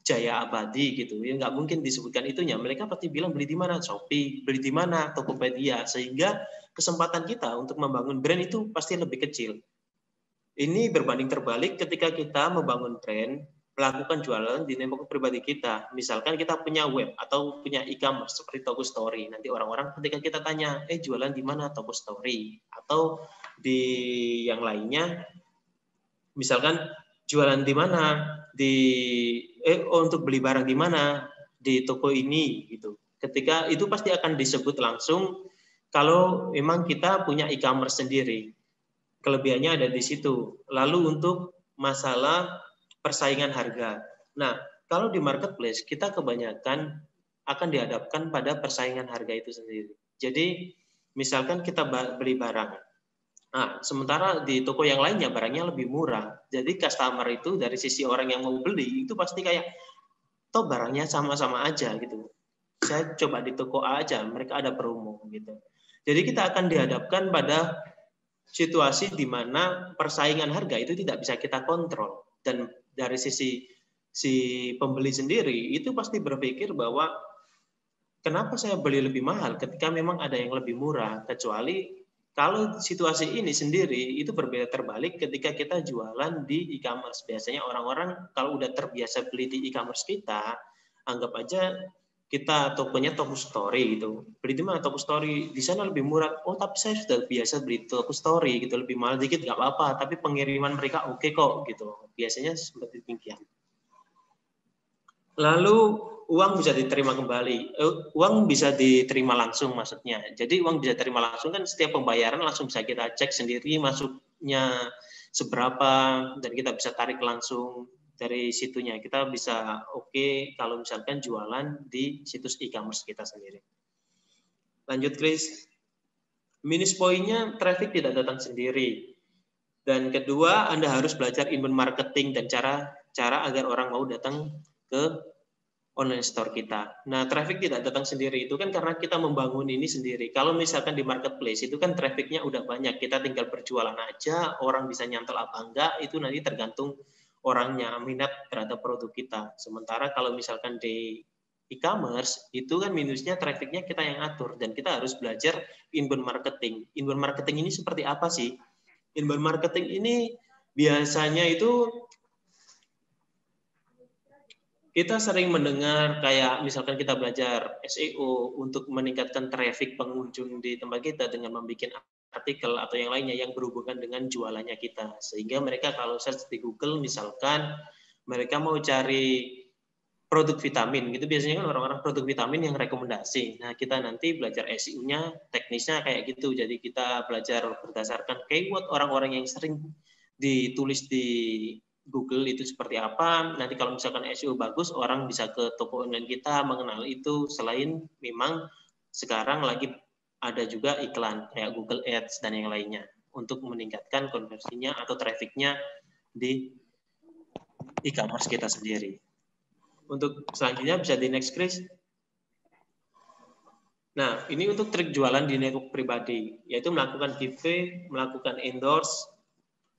Jaya Abadi gitu, ya nggak mungkin disebutkan itunya. Mereka pasti bilang beli di mana, Shopee, beli di mana, Tokopedia, sehingga kesempatan kita untuk membangun brand itu pasti lebih kecil. Ini berbanding terbalik ketika kita membangun brand, melakukan jualan di network pribadi kita. Misalkan kita punya web atau punya e-commerce seperti Toko Story. Nanti orang-orang ketika kita tanya, jualan di mana Toko Story? Atau di yang lainnya, misalkan jualan di mana? Untuk beli barang di mana? Di toko ini gitu. Ketika itu pasti akan disebut langsung kalau memang kita punya e-commerce sendiri. Kelebihannya ada di situ. Lalu untuk masalah persaingan harga. Nah, kalau di marketplace kita kebanyakan akan dihadapkan pada persaingan harga itu sendiri. Jadi, misalkan kita beli barang. Nah, sementara di toko yang lainnya barangnya lebih murah. Jadi customer itu dari sisi orang yang mau beli itu pasti kayak toh barangnya sama-sama aja gitu. Saya coba di toko A aja, mereka ada promo gitu. Jadi kita akan dihadapkan pada situasi di mana persaingan harga itu tidak bisa kita kontrol, dan dari sisi si pembeli sendiri itu pasti berpikir bahwa kenapa saya beli lebih mahal ketika memang ada yang lebih murah, kecuali kalau situasi ini sendiri itu berbeda terbalik ketika kita jualan di e-commerce. Biasanya orang-orang kalau udah terbiasa beli di e-commerce kita, anggap aja kita tokonya Toko Story gitu. Beli di mana Toko Story? Di sana lebih murah. Oh, tapi saya sudah biasa beli Toko Story gitu, lebih mahal dikit nggak apa-apa, tapi pengiriman mereka oke kok gitu. Biasanya seperti demikian. Lalu uang bisa diterima kembali. Uang bisa diterima langsung maksudnya. Jadi uang bisa diterima langsung kan setiap pembayaran langsung bisa kita cek sendiri masuknya seberapa dan kita bisa tarik langsung dari situnya. Kita bisa oke kalau misalkan jualan di situs e-commerce kita sendiri. Lanjut, Chris. Minus poinnya traffic tidak datang sendiri. Dan kedua, Anda harus belajar inbound marketing dan cara agar orang mau datang ke online store kita. Nah, traffic tidak datang sendiri itu kan karena kita membangun ini sendiri. Kalau misalkan di marketplace itu kan trafficnya udah banyak, kita tinggal berjualan aja, orang bisa nyantol apa enggak, itu nanti tergantung orangnya minat terhadap produk kita. Sementara kalau misalkan di e-commerce itu kan minusnya trafficnya kita yang atur, dan kita harus belajar inbound marketing. Inbound marketing ini seperti apa sih? Inbound marketing ini biasanya itu kita sering mendengar kayak misalkan kita belajar SEO untuk meningkatkan traffic pengunjung di tempat kita dengan membuat artikel atau yang lainnya yang berhubungan dengan jualannya kita. Sehingga mereka kalau search di Google misalkan mereka mau cari produk vitamin gitu, biasanya kan orang-orang produk vitamin yang rekomendasi. Nah, kita nanti belajar SEO-nya, teknisnya kayak gitu. Jadi kita belajar berdasarkan keyword orang-orang yang sering ditulis di Google itu seperti apa. Nanti kalau misalkan SEO bagus, orang bisa ke toko online kita mengenal itu. Selain memang sekarang lagi ada juga iklan kayak Google Ads dan yang lainnya untuk meningkatkan konversinya atau trafficnya di e-commerce kita sendiri. Untuk selanjutnya bisa di next, Chris. Nah, ini untuk trik jualan di network pribadi, yaitu melakukan giveaway, melakukan endorse,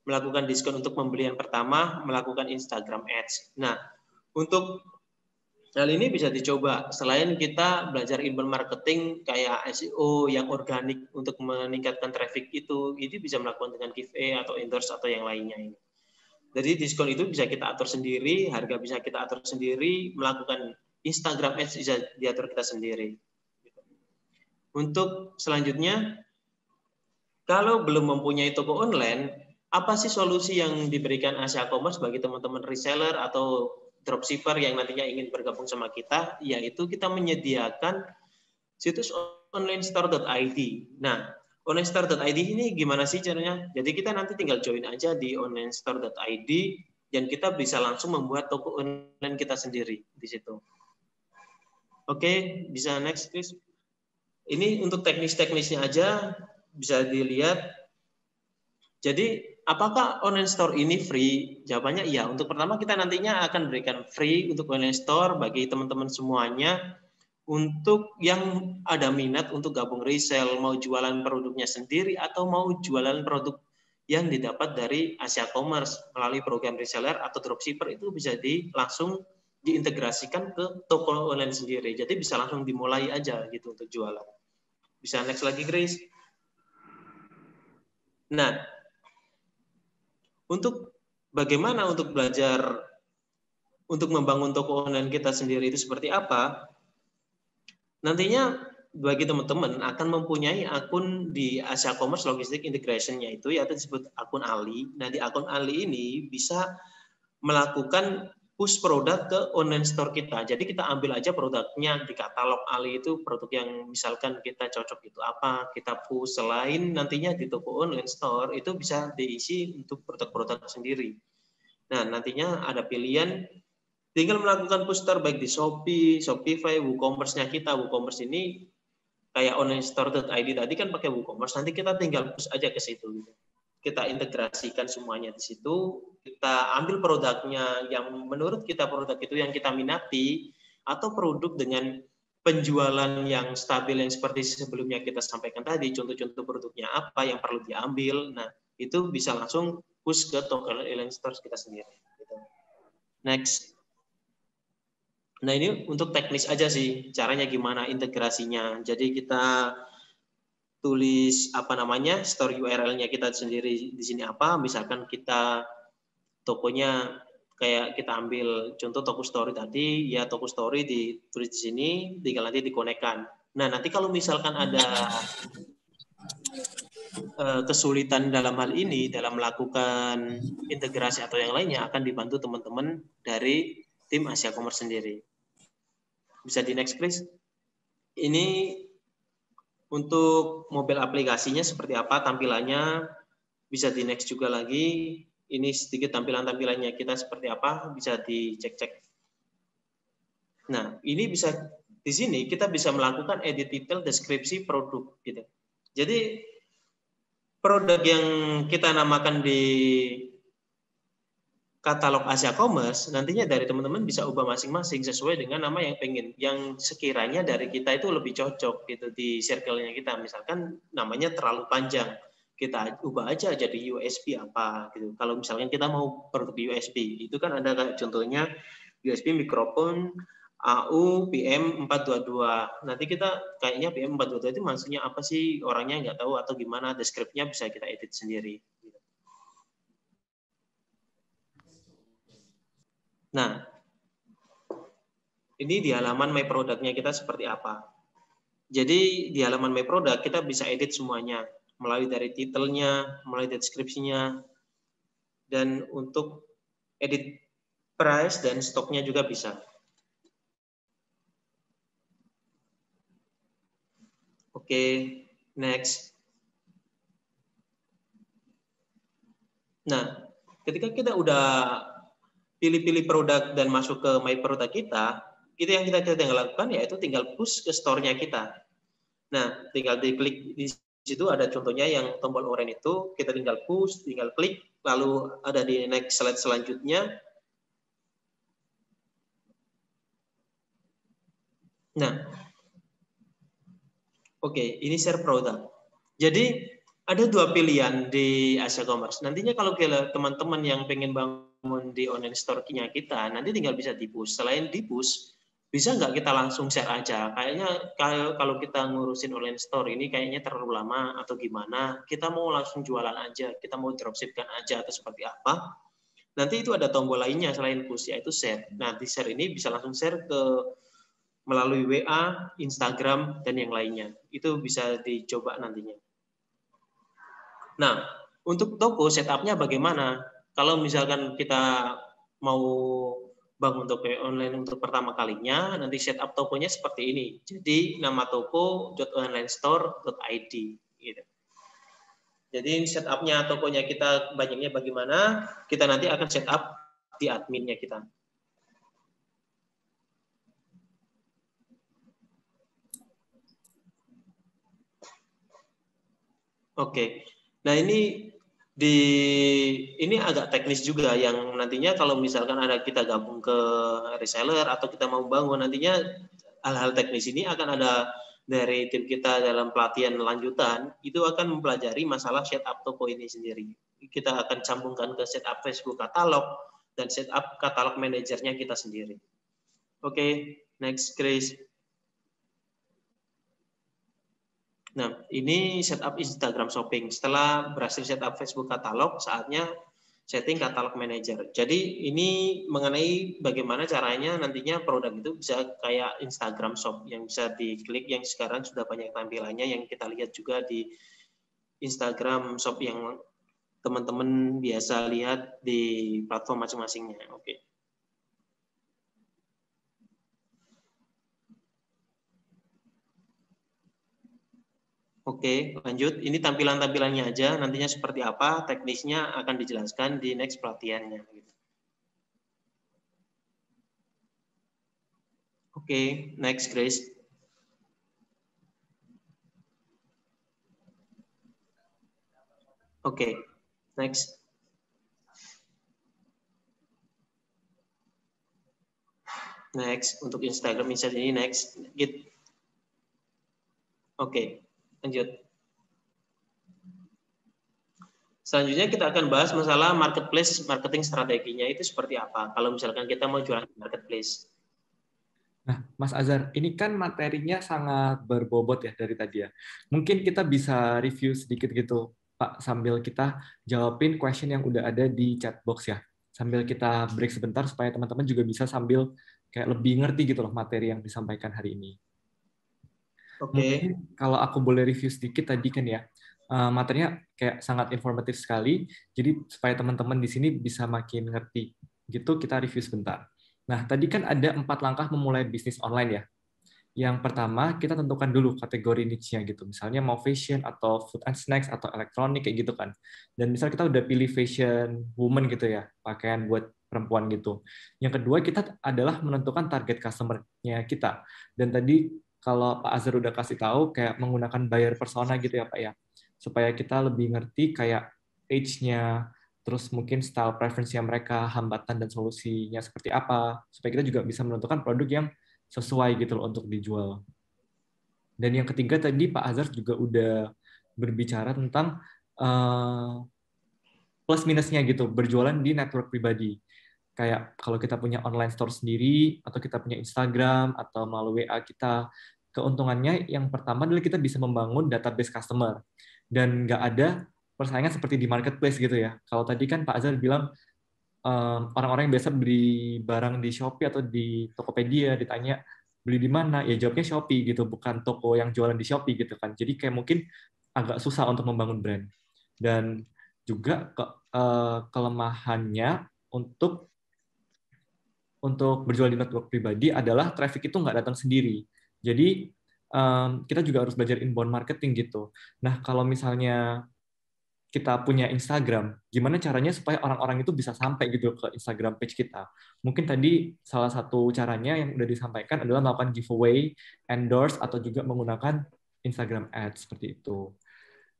melakukan diskon untuk pembelian pertama, melakukan Instagram Ads. Nah, untuk hal ini bisa dicoba. Selain kita belajar inbound marketing kayak SEO yang organik untuk meningkatkan traffic itu, ini bisa melakukan dengan giveaway atau endorse atau yang lainnya ini. Jadi diskon itu bisa kita atur sendiri, harga bisa kita atur sendiri, melakukan Instagram Ads bisa diatur kita sendiri. Untuk selanjutnya, kalau belum mempunyai toko online, apa sih solusi yang diberikan Asia Commerce bagi teman-teman reseller atau dropshipper yang nantinya ingin bergabung sama kita? Yaitu kita menyediakan situs onlinestore.id. Nah, onlinestore.id ini gimana sih caranya? Jadi kita nanti tinggal join aja di onlinestore.id dan kita bisa langsung membuat toko online kita sendiri di situ. Oke, bisa next, please. Ini untuk teknis-teknisnya aja bisa dilihat. Jadi, apakah online store ini free? Jawabannya iya. Untuk pertama kita nantinya akan berikan free untuk online store bagi teman-teman semuanya untuk yang ada minat untuk gabung resell, mau jualan produknya sendiri atau mau jualan produk yang didapat dari Asia Commerce melalui program reseller atau dropshipper, itu bisa langsung diintegrasikan ke toko online sendiri. Jadi bisa langsung dimulai aja gitu untuk jualan. Bisa next lagi, Grace. Nah, untuk bagaimana untuk belajar untuk membangun toko online kita sendiri itu seperti apa? Nantinya bagi teman-teman akan mempunyai akun di Asia Commerce Logistic Integration-nya itu, yaitu disebut akun Ali. Nah, di akun Ali ini bisa melakukan push produk ke online store kita. Jadi kita ambil aja produknya di katalog Ali itu, produk yang misalkan kita cocok itu apa, kita push. Selain nantinya di toko online store itu bisa diisi untuk produk-produk sendiri. Nah, nantinya ada pilihan, tinggal melakukan push store baik di Shopee, Shopify, WooCommerce-nya kita. WooCommerce ini kayak online store.id tadi kan pakai WooCommerce, nanti kita tinggal push aja ke situ. Kita integrasikan semuanya di situ, kita ambil produknya yang menurut kita produk itu yang kita minati, atau produk dengan penjualan yang stabil yang seperti sebelumnya kita sampaikan tadi, contoh-contoh produknya apa yang perlu diambil. Nah, itu bisa langsung push ke toko online store kita sendiri. Next. Nah, ini untuk teknis aja sih, caranya gimana integrasinya. Jadi kita tulis apa namanya, store URL-nya kita sendiri di sini apa, misalkan kita tokonya kayak kita ambil contoh toko story tadi, ya toko story ditulis di sini, tinggal nanti dikonekkan. Nah, nanti kalau misalkan ada kesulitan dalam hal ini, dalam melakukan integrasi atau yang lainnya, akan dibantu teman-teman dari tim Asia Commerce sendiri. Bisa di next please. Ini untuk mobile aplikasinya seperti apa tampilannya, bisa di next juga lagi. Ini sedikit tampilannya kita seperti apa, bisa dicek-cek. Nah, ini bisa di sini kita bisa melakukan edit detail deskripsi produk gitu. Jadi produk yang kita namakan di katalog Asia Commerce, nantinya dari teman-teman bisa ubah masing-masing sesuai dengan nama yang pengen, yang sekiranya dari kita itu lebih cocok gitu di circle-nya kita. Misalkan namanya terlalu panjang, kita ubah aja jadi USB apa gitu. Kalau misalkan kita mau produk USB, itu kan ada kayak contohnya USB mikrofon AU PM422. Nanti kita kayaknya PM422 itu maksudnya apa sih, orangnya nggak tahu atau gimana, deskripsinya bisa kita edit sendiri. Nah, ini di halaman My Product-nya kita seperti apa. Jadi di halaman My Product kita bisa edit semuanya, mulai dari titelnya, mulai dari deskripsinya, dan untuk edit price dan stoknya juga bisa. Oke, next. Nah, ketika kita udah pilih-pilih produk dan masuk ke My Product kita, itu yang kita tinggal lakukan yaitu tinggal push ke store-nya kita. Nah, tinggal diklik di situ ada contohnya yang tombol oranye itu, kita tinggal push, tinggal klik, lalu ada di next slide selanjutnya. Nah, oke, ini share produk. Jadi ada dua pilihan di Asia Commerce. Nantinya kalau teman-teman yang pengen bangun di online store-nya kita, nanti tinggal bisa di-push. Selain di-push, bisa nggak kita langsung share aja? Kayaknya kalau kita ngurusin online store ini kayaknya terlalu lama atau gimana, kita mau langsung jualan aja, kita mau dropshipkan aja atau seperti apa. Nanti itu ada tombol lainnya selain push, yaitu share. Nah, di share ini bisa langsung share melalui WA, Instagram, dan yang lainnya. Itu bisa dicoba nantinya. Nah, untuk toko setup-nya bagaimana? Kalau misalkan kita mau bangun toko online untuk pertama kalinya, nanti setup tokonya seperti ini. Jadi nama toko .onlinestore.id gitu. Jadi setup-nya tokonya kita banyaknya bagaimana? Kita nanti akan setup di adminnya kita. Oke. Nah, ini agak teknis juga yang nantinya kalau misalkan ada kita gabung ke reseller atau kita mau bangun nantinya hal-hal teknis ini akan ada dari tim kita dalam pelatihan lanjutan, itu akan mempelajari masalah setup toko ini sendiri. Kita akan sambungkan ke setup Facebook katalog dan setup katalog manajernya kita sendiri. Oke, next Chris. Nah, ini setup Instagram Shopping. Setelah berhasil setup Facebook katalog, saatnya setting katalog manager. Jadi ini mengenai bagaimana caranya nantinya produk itu bisa kayak Instagram Shop yang bisa diklik, yang sekarang sudah banyak tampilannya yang kita lihat juga di Instagram Shop yang teman-teman biasa lihat di platform masing-masingnya. Oke. Oke, lanjut. Ini tampilan-tampilannya aja. Nantinya seperti apa, teknisnya akan dijelaskan di next pelatihannya. Oke, next Grace. Oke, next. Next, untuk Instagram Insight ini next. Git. Oke, lanjut. Selanjutnya kita akan bahas masalah marketplace marketing strateginya itu seperti apa kalau misalkan kita mau jualan di marketplace. Nah, Mas Azhar, ini kan materinya sangat berbobot ya dari tadi ya. Mungkin kita bisa review sedikit gitu, Pak, sambil kita jawabin question yang udah ada di chat box ya. Sambil kita break sebentar supaya teman-teman juga bisa sambil kayak lebih ngerti gitu loh materi yang disampaikan hari ini. Oke. Mungkin kalau aku boleh review sedikit tadi kan ya, materinya kayak sangat informatif sekali, jadi supaya teman-teman di sini bisa makin ngerti gitu, kita review sebentar. Nah, tadi kan ada 4 langkah memulai bisnis online ya. Yang pertama, kita tentukan dulu kategori niche-nya gitu. Misalnya mau fashion atau food and snacks atau elektronik kayak gitu kan. Dan misal kita udah pilih fashion woman gitu ya, pakaian buat perempuan gitu. Yang kedua, kita adalah menentukan target customer-nya kita. Dan tadi kalau Pak Azhar udah kasih tahu kayak menggunakan buyer persona gitu ya Pak ya. Supaya kita lebih ngerti kayak age-nya, terus mungkin style preference-nya mereka, hambatan dan solusinya seperti apa, supaya kita juga bisa menentukan produk yang sesuai gitu loh untuk dijual. Dan yang ketiga tadi Pak Azhar juga udah berbicara tentang plus minusnya gitu, berjualan di network pribadi. Kayak kalau kita punya online store sendiri, atau kita punya Instagram, atau melalui WA kita, keuntungannya yang pertama adalah kita bisa membangun database customer. Dan nggak ada persaingan seperti di marketplace gitu ya. Kalau tadi kan Pak Azhar bilang, orang-orang yang biasa beli barang di Shopee atau di Tokopedia, ditanya, beli di mana? Ya jawabnya Shopee gitu, bukan toko yang jualan di Shopee gitu kan. Jadi kayak mungkin agak susah untuk membangun brand. Dan juga kelemahannya untuk berjual di network pribadi adalah traffic itu nggak datang sendiri. Jadi kita juga harus belajar inbound marketing gitu. Nah, kalau misalnya kita punya Instagram, gimana caranya supaya orang-orang itu bisa sampai gitu ke Instagram page kita? Mungkin tadi salah satu caranya yang udah disampaikan adalah melakukan giveaway, endorse, atau juga menggunakan Instagram Ads seperti itu.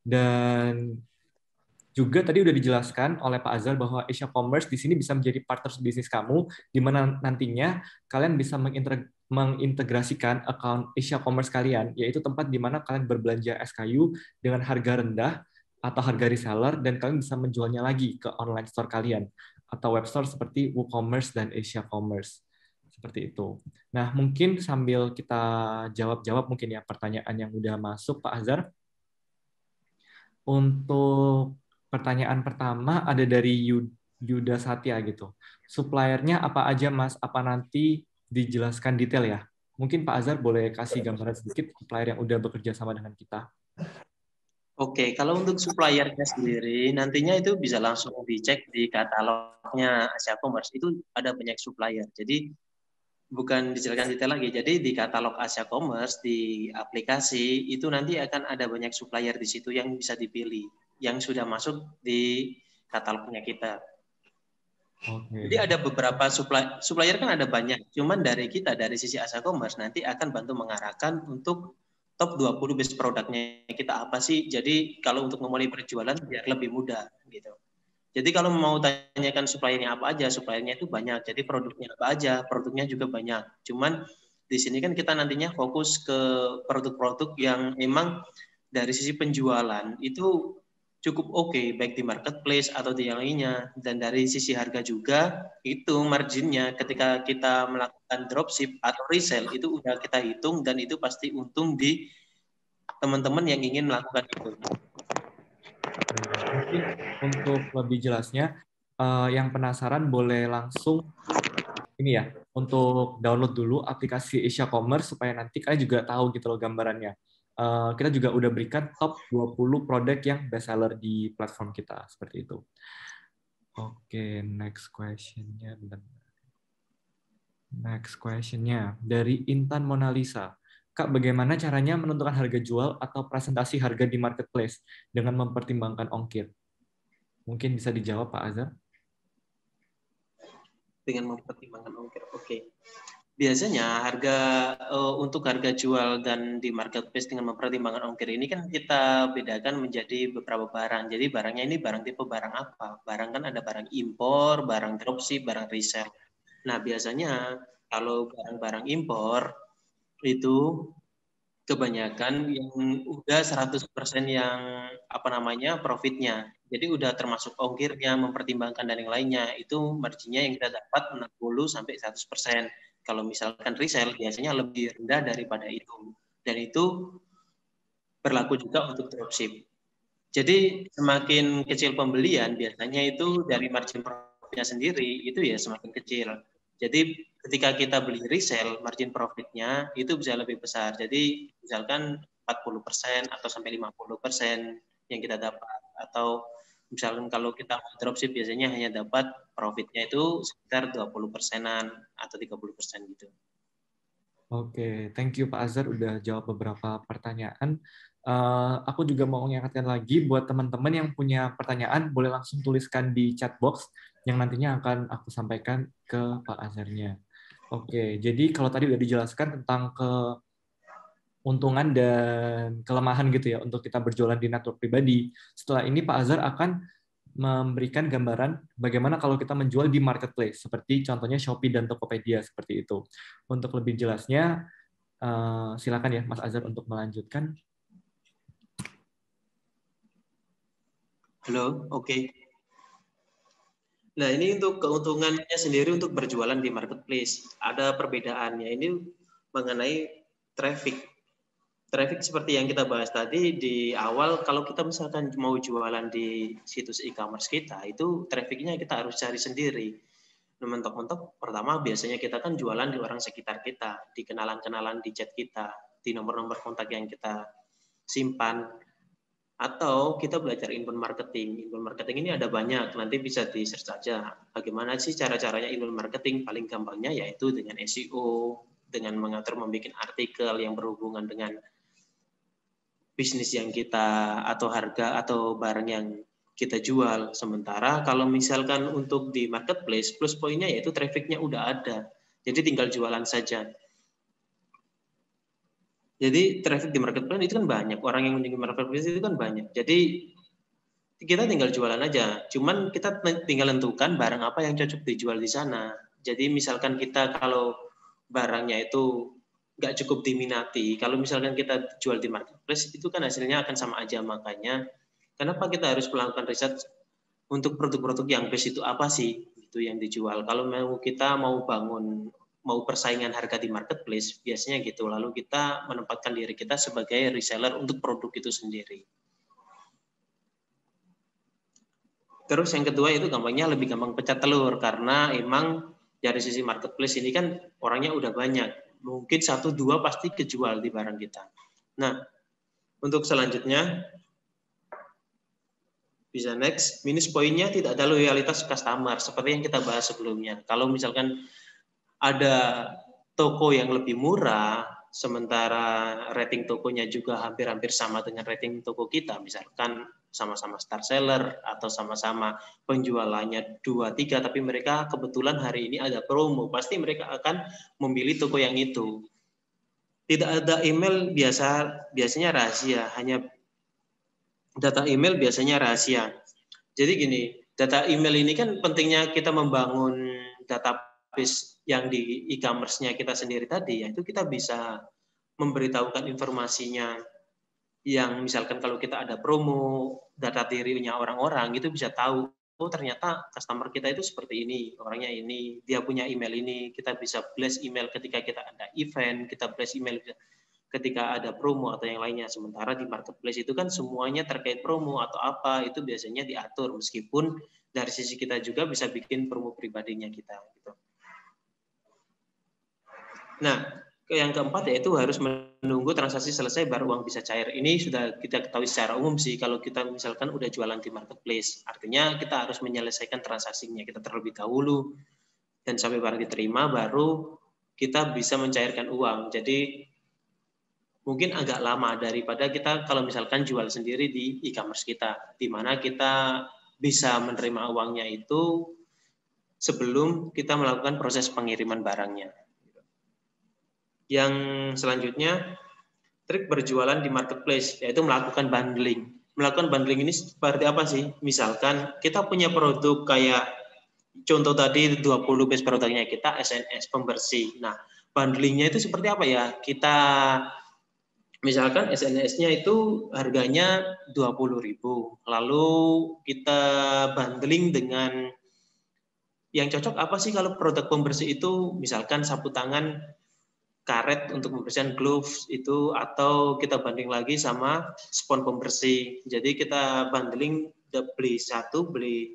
Dan juga tadi udah dijelaskan oleh Pak Azhar bahwa Asia Commerce di sini bisa menjadi partner bisnis kamu, di mana nantinya kalian bisa mengintegrasikan account Asia Commerce kalian, yaitu tempat di mana kalian berbelanja SKU dengan harga rendah atau harga reseller, dan kalian bisa menjualnya lagi ke online store kalian, atau web store seperti WooCommerce dan Asia Commerce. Seperti itu. Nah, mungkin sambil kita jawab-jawab mungkin ya pertanyaan yang udah masuk, Pak Azhar. Untuk pertanyaan pertama ada dari Yuda Satya gitu. Suppliernya apa aja Mas? Apa nanti dijelaskan detail ya? Mungkin Pak Azhar boleh kasih gambaran sedikit supplier yang udah bekerja sama dengan kita. Oke, kalau untuk suppliernya sendiri, nantinya itu bisa langsung dicek di katalognya Asia Commerce. Itu ada banyak supplier. Jadi bukan dijelaskan detail lagi. Jadi di katalog Asia Commerce, di aplikasi, itu nanti akan ada banyak supplier di situ yang bisa dipilih. Yang sudah masuk di katalognya kita. Okay. Jadi ada beberapa supplier kan ada banyak. Cuman dari kita, dari sisi Asia Commerce, nanti akan bantu mengarahkan untuk top 20 best produknya kita apa sih. Jadi kalau untuk memulai berjualan biar lebih mudah gitu. Jadi kalau mau tanyakan suppliernya apa aja, suppliernya itu banyak. Jadi produknya apa aja, produknya juga banyak. Cuman Di sini kan kita nantinya fokus ke produk-produk yang memang dari sisi penjualan itu cukup oke, baik di marketplace atau di yang lainnya. Dan dari sisi harga juga, itu marginnya ketika kita melakukan dropship atau resell, itu udah kita hitung dan itu pasti untung di teman-teman yang ingin melakukan itu. Mungkin untuk lebih jelasnya, yang penasaran boleh langsung ini ya, untuk download dulu aplikasi Asia Commerce supaya nanti kalian juga tahu gitu loh gambarannya. Kita juga udah berikan top 20 produk yang best seller di platform kita, seperti itu. Oke, next question-nya. Next question-nya dari Intan Mona Lisa. Kak, bagaimana caranya menentukan harga jual atau presentasi harga di marketplace dengan mempertimbangkan ongkir? Mungkin bisa dijawab, Pak Azhar. Dengan mempertimbangkan ongkir. Oke. Biasanya untuk harga jual dan di marketplace dengan mempertimbangkan ongkir ini kan kita bedakan menjadi beberapa barang. Jadi barangnya ini barang tipe barang apa? Barang kan ada barang impor, barang dropship, barang resell. Nah, biasanya kalau barang-barang impor itu kebanyakan yang udah 100% yang profitnya. Jadi udah termasuk ongkirnya, mempertimbangkan dan yang lainnya. Itu marginnya yang kita dapat 60-100%. Kalau misalkan resell biasanya lebih rendah daripada itu. Dan itu berlaku juga untuk dropship. Jadi semakin kecil pembelian biasanya itu dari margin profitnya sendiri itu ya semakin kecil. Jadi ketika kita beli resell, margin profitnya itu bisa lebih besar. Jadi misalkan 40% atau sampai 50% yang kita dapat. Atau misalkan kalau kita dropship biasanya hanya dapat profitnya itu sekitar 20%-an atau 30% gitu. Oke, thank you Pak Azhar udah jawab beberapa pertanyaan. Aku juga mau mengingatkan lagi buat teman-teman yang punya pertanyaan, boleh langsung tuliskan di chat box yang nantinya akan aku sampaikan ke Pak Azharnya. Oke, jadi kalau tadi udah dijelaskan tentang keuntungan dan kelemahan gitu ya untuk kita berjualan di network pribadi. Setelah ini Pak Azhar akan memberikan gambaran bagaimana kalau kita menjual di marketplace, seperti contohnya Shopee dan Tokopedia seperti itu. Untuk lebih jelasnya, silakan ya Mas Azhar untuk melanjutkan. Halo, oke. Nah, ini untuk keuntungannya sendiri untuk berjualan di marketplace. Ada perbedaannya. Ini mengenai traffic. Traffic seperti yang kita bahas tadi di awal, kalau kita misalkan mau jualan di situs e-commerce kita, itu trafficnya kita harus cari sendiri. Mentok-mentok pertama biasanya kita kan jualan di orang sekitar kita, di kenalan-kenalan di chat kita, di nomor-nomor kontak yang kita simpan. Atau kita belajar inbound marketing. Inbound marketing ini ada banyak, nanti bisa di-search saja. Bagaimana sih cara-caranya inbound marketing? Paling gampangnya yaitu dengan SEO, dengan mengatur membuat artikel yang berhubungan dengan bisnis yang kita, atau harga, atau barang yang kita jual. Sementara kalau misalkan untuk di marketplace, plus poinnya yaitu trafficnya udah ada. Jadi tinggal jualan saja. Jadi traffic di marketplace itu kan banyak, orang yang menjadi marketplace itu kan banyak. Jadi kita tinggal jualan aja. Cuman kita tinggal tentukan barang apa yang cocok dijual di sana. Jadi misalkan kita kalau barangnya itu nggak cukup diminati, kalau misalkan kita jual di marketplace itu kan hasilnya akan sama aja. Makanya kenapa kita harus melakukan riset untuk produk-produk yang best itu apa sih itu yang dijual. Kalau kita mau persaingan harga di marketplace, biasanya gitu. Lalu kita menempatkan diri kita sebagai reseller untuk produk itu sendiri. Terus yang kedua itu gampangnya lebih gampang pecah telur, karena emang dari sisi marketplace ini kan orangnya udah banyak. Mungkin 1-2 pasti kejual di barang kita. Nah, untuk selanjutnya, bisa next, minus poinnya tidak ada loyalitas customer, seperti yang kita bahas sebelumnya. Kalau misalkan ada toko yang lebih murah, sementara rating tokonya juga hampir-hampir sama dengan rating toko kita, misalkan sama-sama star seller atau sama-sama penjualannya 2-3, tapi mereka kebetulan hari ini ada promo, pasti mereka akan memilih toko yang itu. Tidak ada email biasanya rahasia, hanya data email biasanya rahasia. Jadi gini, data email ini kan pentingnya kita membangun data habis yang di e-commerce-nya kita sendiri tadi, yaitu kita bisa memberitahukan informasinya, yang misalkan kalau kita ada promo, data dirinya orang-orang itu bisa tahu, oh ternyata customer kita itu seperti ini, orangnya ini, dia punya email ini, kita bisa blast email ketika kita ada event, kita blast email ketika ada promo atau yang lainnya. Sementara di marketplace itu kan semuanya terkait promo atau apa, itu biasanya diatur, meskipun dari sisi kita juga bisa bikin promo pribadinya kita. Gitu. Nah, yang keempat yaitu harus menunggu transaksi selesai baru uang bisa cair. Ini sudah kita ketahui secara umum sih, kalau kita misalkan udah jualan di marketplace. Artinya kita harus menyelesaikan transaksinya kita terlebih dahulu, dan sampai barang diterima baru kita bisa mencairkan uang. Jadi mungkin agak lama daripada kita kalau misalkan jual sendiri di e-commerce kita, di mana kita bisa menerima uangnya itu sebelum kita melakukan proses pengiriman barangnya. Yang selanjutnya, trik berjualan di marketplace, yaitu melakukan bundling. Melakukan bundling ini seperti apa sih? Misalkan kita punya produk kayak contoh tadi 20 base produknya kita SNS pembersih. Nah, bundlingnya itu seperti apa ya? Kita misalkan SNS-nya itu harganya 20.000. Lalu kita bundling dengan yang cocok apa sih kalau produk pembersih itu, misalkan sapu tangan, karet untuk pembersihan, gloves itu, atau kita banding lagi sama spons pembersih. Jadi kita bundling,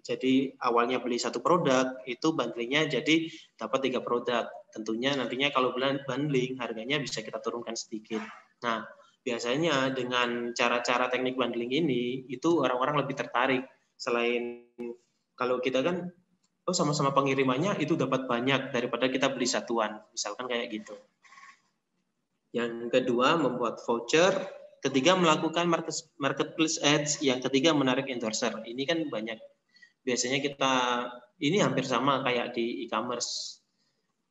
jadi awalnya beli satu produk, itu bundlingnya jadi dapat 3 produk. Tentunya nantinya kalau bundling harganya bisa kita turunkan sedikit. Nah, biasanya dengan cara-cara teknik bundling ini itu orang-orang lebih tertarik. Selain kalau kita kan sama-sama pengirimannya itu dapat banyak daripada kita beli satuan, misalkan kayak gitu. Yang kedua, membuat voucher. Ketiga, melakukan marketplace ads. Yang ketiga, menarik endorser. Ini kan banyak. Biasanya kita, ini hampir sama kayak di e-commerce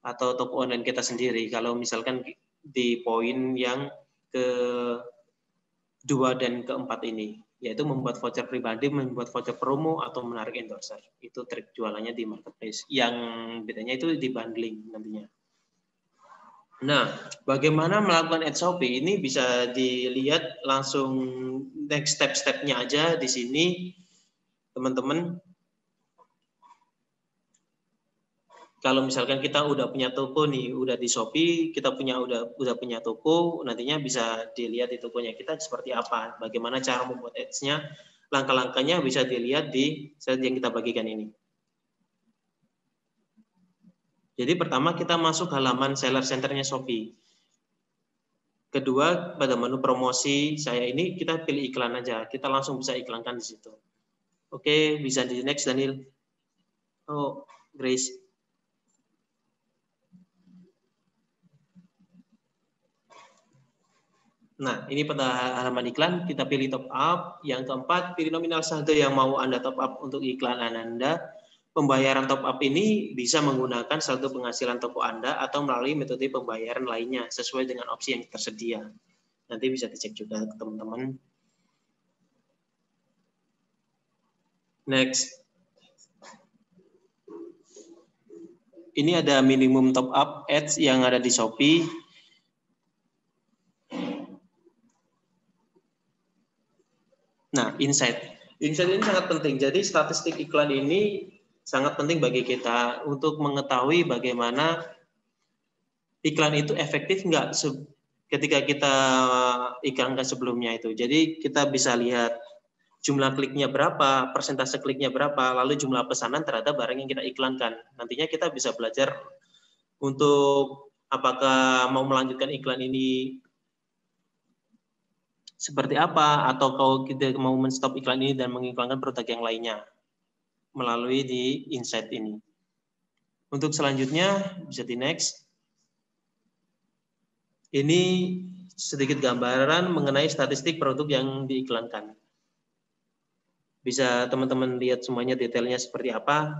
atau toko online kita sendiri. Kalau misalkan di poin yang kedua dan keempat ini, yaitu membuat voucher pribadi, membuat voucher promo, atau menarik endorser. Itu trik jualannya di marketplace. Yang bedanya itu di bundling nantinya. Nah, bagaimana melakukan ad Shopee ini bisa dilihat langsung next step-stepnya aja di sini, teman-teman. Kalau misalkan kita udah punya toko nih, udah di Shopee, kita udah punya toko, nantinya bisa dilihat di tokonya kita seperti apa, bagaimana cara membuat ads-nya, langkah-langkahnya bisa dilihat di slide yang kita bagikan ini. Jadi pertama kita masuk halaman seller center-nya Shopee. Kedua, pada menu promosi saya ini kita pilih iklan aja. Kita langsung bisa iklankan di situ. Oke, bisa di next Daniel. Oh, Grace. Nah, ini pada halaman iklan kita pilih top up. Yang keempat, pilih nominal saldo yang mau Anda top up untuk iklan Anda. Pembayaran top up ini bisa menggunakan saldo penghasilan toko Anda atau melalui metode pembayaran lainnya sesuai dengan opsi yang tersedia. Nanti bisa dicek juga teman-teman. Next. Ini ada minimum top up ads yang ada di Shopee. Nah, insight. Insight ini sangat penting. Jadi statistik iklan ini sangat penting bagi kita untuk mengetahui bagaimana iklan itu efektif nggak ketika kita iklankan sebelumnya itu. Jadi kita bisa lihat jumlah kliknya berapa, persentase kliknya berapa, lalu jumlah pesanan terhadap barang yang kita iklankan. Nantinya kita bisa belajar untuk apakah mau melanjutkan iklan ini seperti apa, atau kalau kita mau menstop iklan ini dan mengiklankan produk yang lainnya melalui di insight ini. Untuk selanjutnya bisa di next. Ini sedikit gambaran mengenai statistik produk yang diiklankan. Bisa teman-teman lihat semuanya detailnya seperti apa.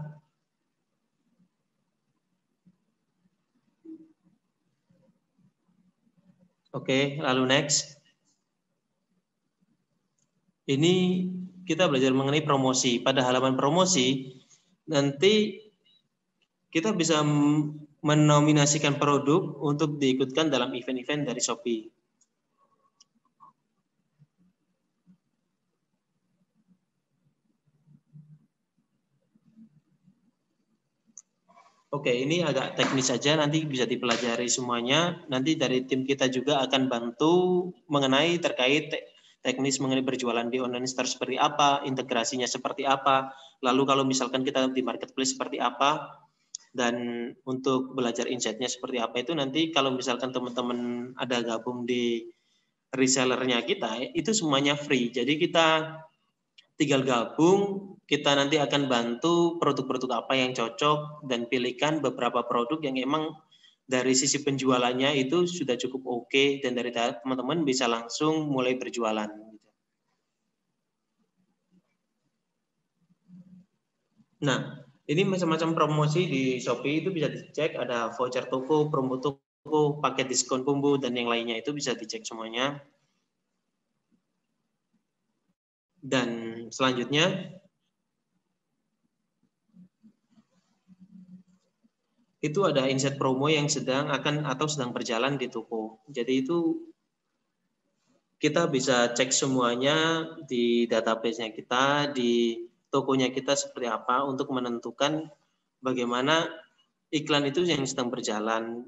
Oke, lalu next. Ini kita belajar mengenai promosi. Pada halaman promosi, nanti kita bisa menominasikan produk untuk diikutkan dalam event-event dari Shopee. Oke, ini agak teknis saja, nanti bisa dipelajari semuanya. Nanti dari tim kita juga akan bantu mengenai terkait teknis mengenai berjualan di online store seperti apa, integrasinya seperti apa, lalu kalau misalkan kita di marketplace seperti apa, dan untuk belajar insight-nya seperti apa itu nanti kalau misalkan teman-teman ada gabung di resellernya kita, itu semuanya free. Jadi kita tinggal gabung, kita nanti akan bantu produk-produk apa yang cocok dan pilihkan beberapa produk yang emang dari sisi penjualannya itu sudah cukup oke dan dari teman-teman bisa langsung mulai berjualan. Nah, ini macam-macam promosi di Shopee itu bisa dicek, ada voucher toko, promo toko, paket diskon combo dan yang lainnya itu bisa dicek semuanya. Dan selanjutnya itu ada insight promo yang sedang akan atau sedang berjalan di toko. Jadi itu kita bisa cek semuanya di database-nya kita, di tokonya kita seperti apa untuk menentukan bagaimana iklan itu yang sedang berjalan.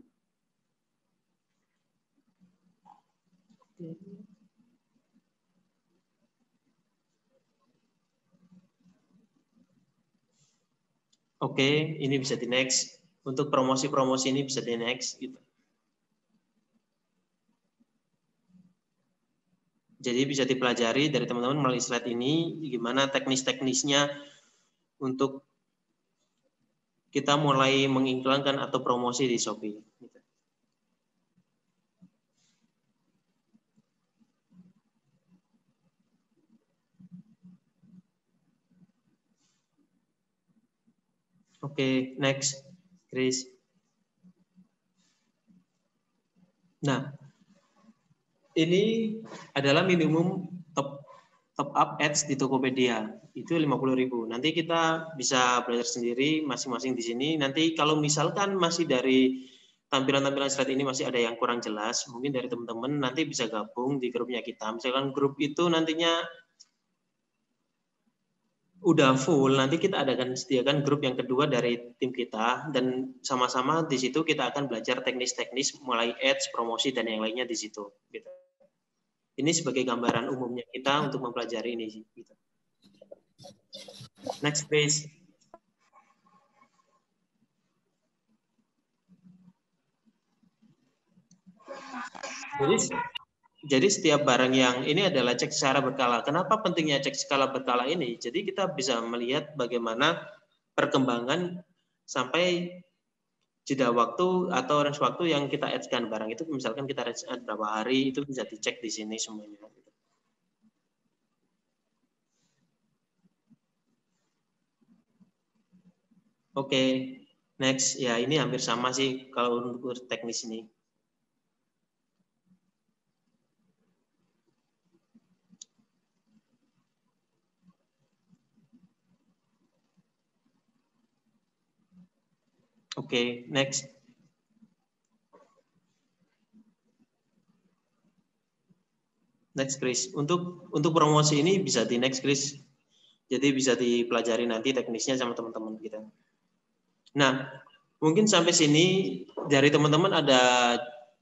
Oke, ini bisa di next. Untuk promosi-promosi ini bisa di next. Gitu. Jadi bisa dipelajari dari teman-teman melalui slide ini, gimana teknis-teknisnya untuk kita mulai mengiklankan atau promosi di Shopee. Gitu. Oke, next, Chris. Nah, ini adalah minimum top up ads di Tokopedia. Itu 50.000. Nanti kita bisa belajar sendiri masing-masing di sini. Nanti kalau misalkan masih dari tampilan-tampilan slide ini masih ada yang kurang jelas, mungkin dari teman-teman nanti bisa gabung di grupnya kita. Misalkan grup itu nantinya udah full, nanti kita sediakan grup yang kedua dari tim kita dan sama-sama di situ kita akan belajar teknis-teknis mulai ads, promosi dan yang lainnya di situ. Gitu. Ini sebagai gambaran umumnya kita untuk mempelajari ini. Gitu. Next please. Jadi setiap barang yang ini adalah cek secara berkala. Kenapa pentingnya cek skala berkala ini? Jadi kita bisa melihat bagaimana perkembangan sampai jeda waktu atau range waktu yang kita add-kan barang itu. Misalkan kita add berapa hari, itu bisa dicek di sini semuanya. Oke, next. Ya ini hampir sama sih kalau untuk teknis ini. Oke, next. Next, Chris. Untuk promosi ini bisa di next, Chris. Jadi bisa dipelajari nanti teknisnya sama teman-teman kita. Nah, mungkin sampai sini dari teman-teman ada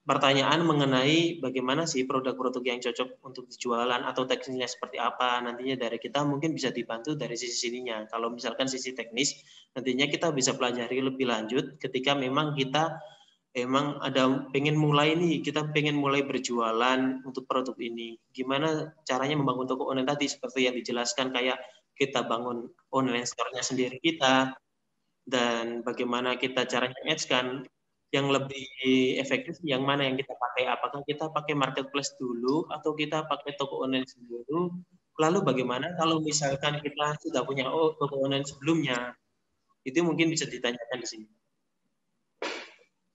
pertanyaan mengenai bagaimana sih produk-produk yang cocok untuk dijualan atau teknisnya seperti apa. Nantinya dari kita mungkin bisa dibantu dari sisi sininya. Kalau misalkan sisi teknis, nantinya kita bisa pelajari lebih lanjut ketika memang kita emang ada pengen mulai nih, kita pengen mulai berjualan untuk produk ini. Gimana caranya membangun toko online tadi seperti yang dijelaskan kayak kita bangun online store-nya sendiri kita dan bagaimana kita caranya ads-kan yang lebih efektif yang mana yang kita pakai, apakah kita pakai marketplace dulu atau kita pakai toko online dulu, lalu bagaimana kalau misalkan kita sudah punya toko online sebelumnya, itu mungkin bisa ditanyakan di sini.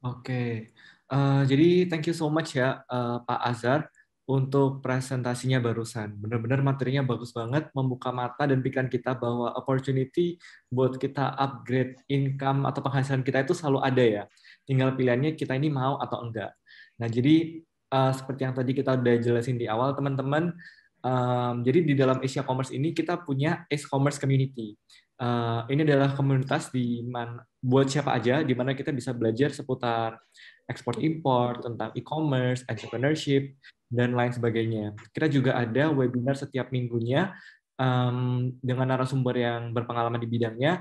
Oke, jadi thank you so much ya Pak Azhar. untuk presentasinya barusan. Benar-benar materinya bagus banget, membuka mata dan pikiran kita bahwa opportunity buat kita upgrade income atau penghasilan kita itu selalu ada ya. Tinggal pilihannya kita ini mau atau enggak. Nah, jadi seperti yang tadi kita udah jelasin di awal, teman-teman, jadi di dalam Asia Commerce ini kita punya Ace Commerce Community. Ini adalah komunitas di mana buat siapa aja, di mana kita bisa belajar seputar ekspor impor, tentang e-commerce, entrepreneurship, dan lain sebagainya. Kita juga ada webinar setiap minggunya dengan narasumber yang berpengalaman di bidangnya,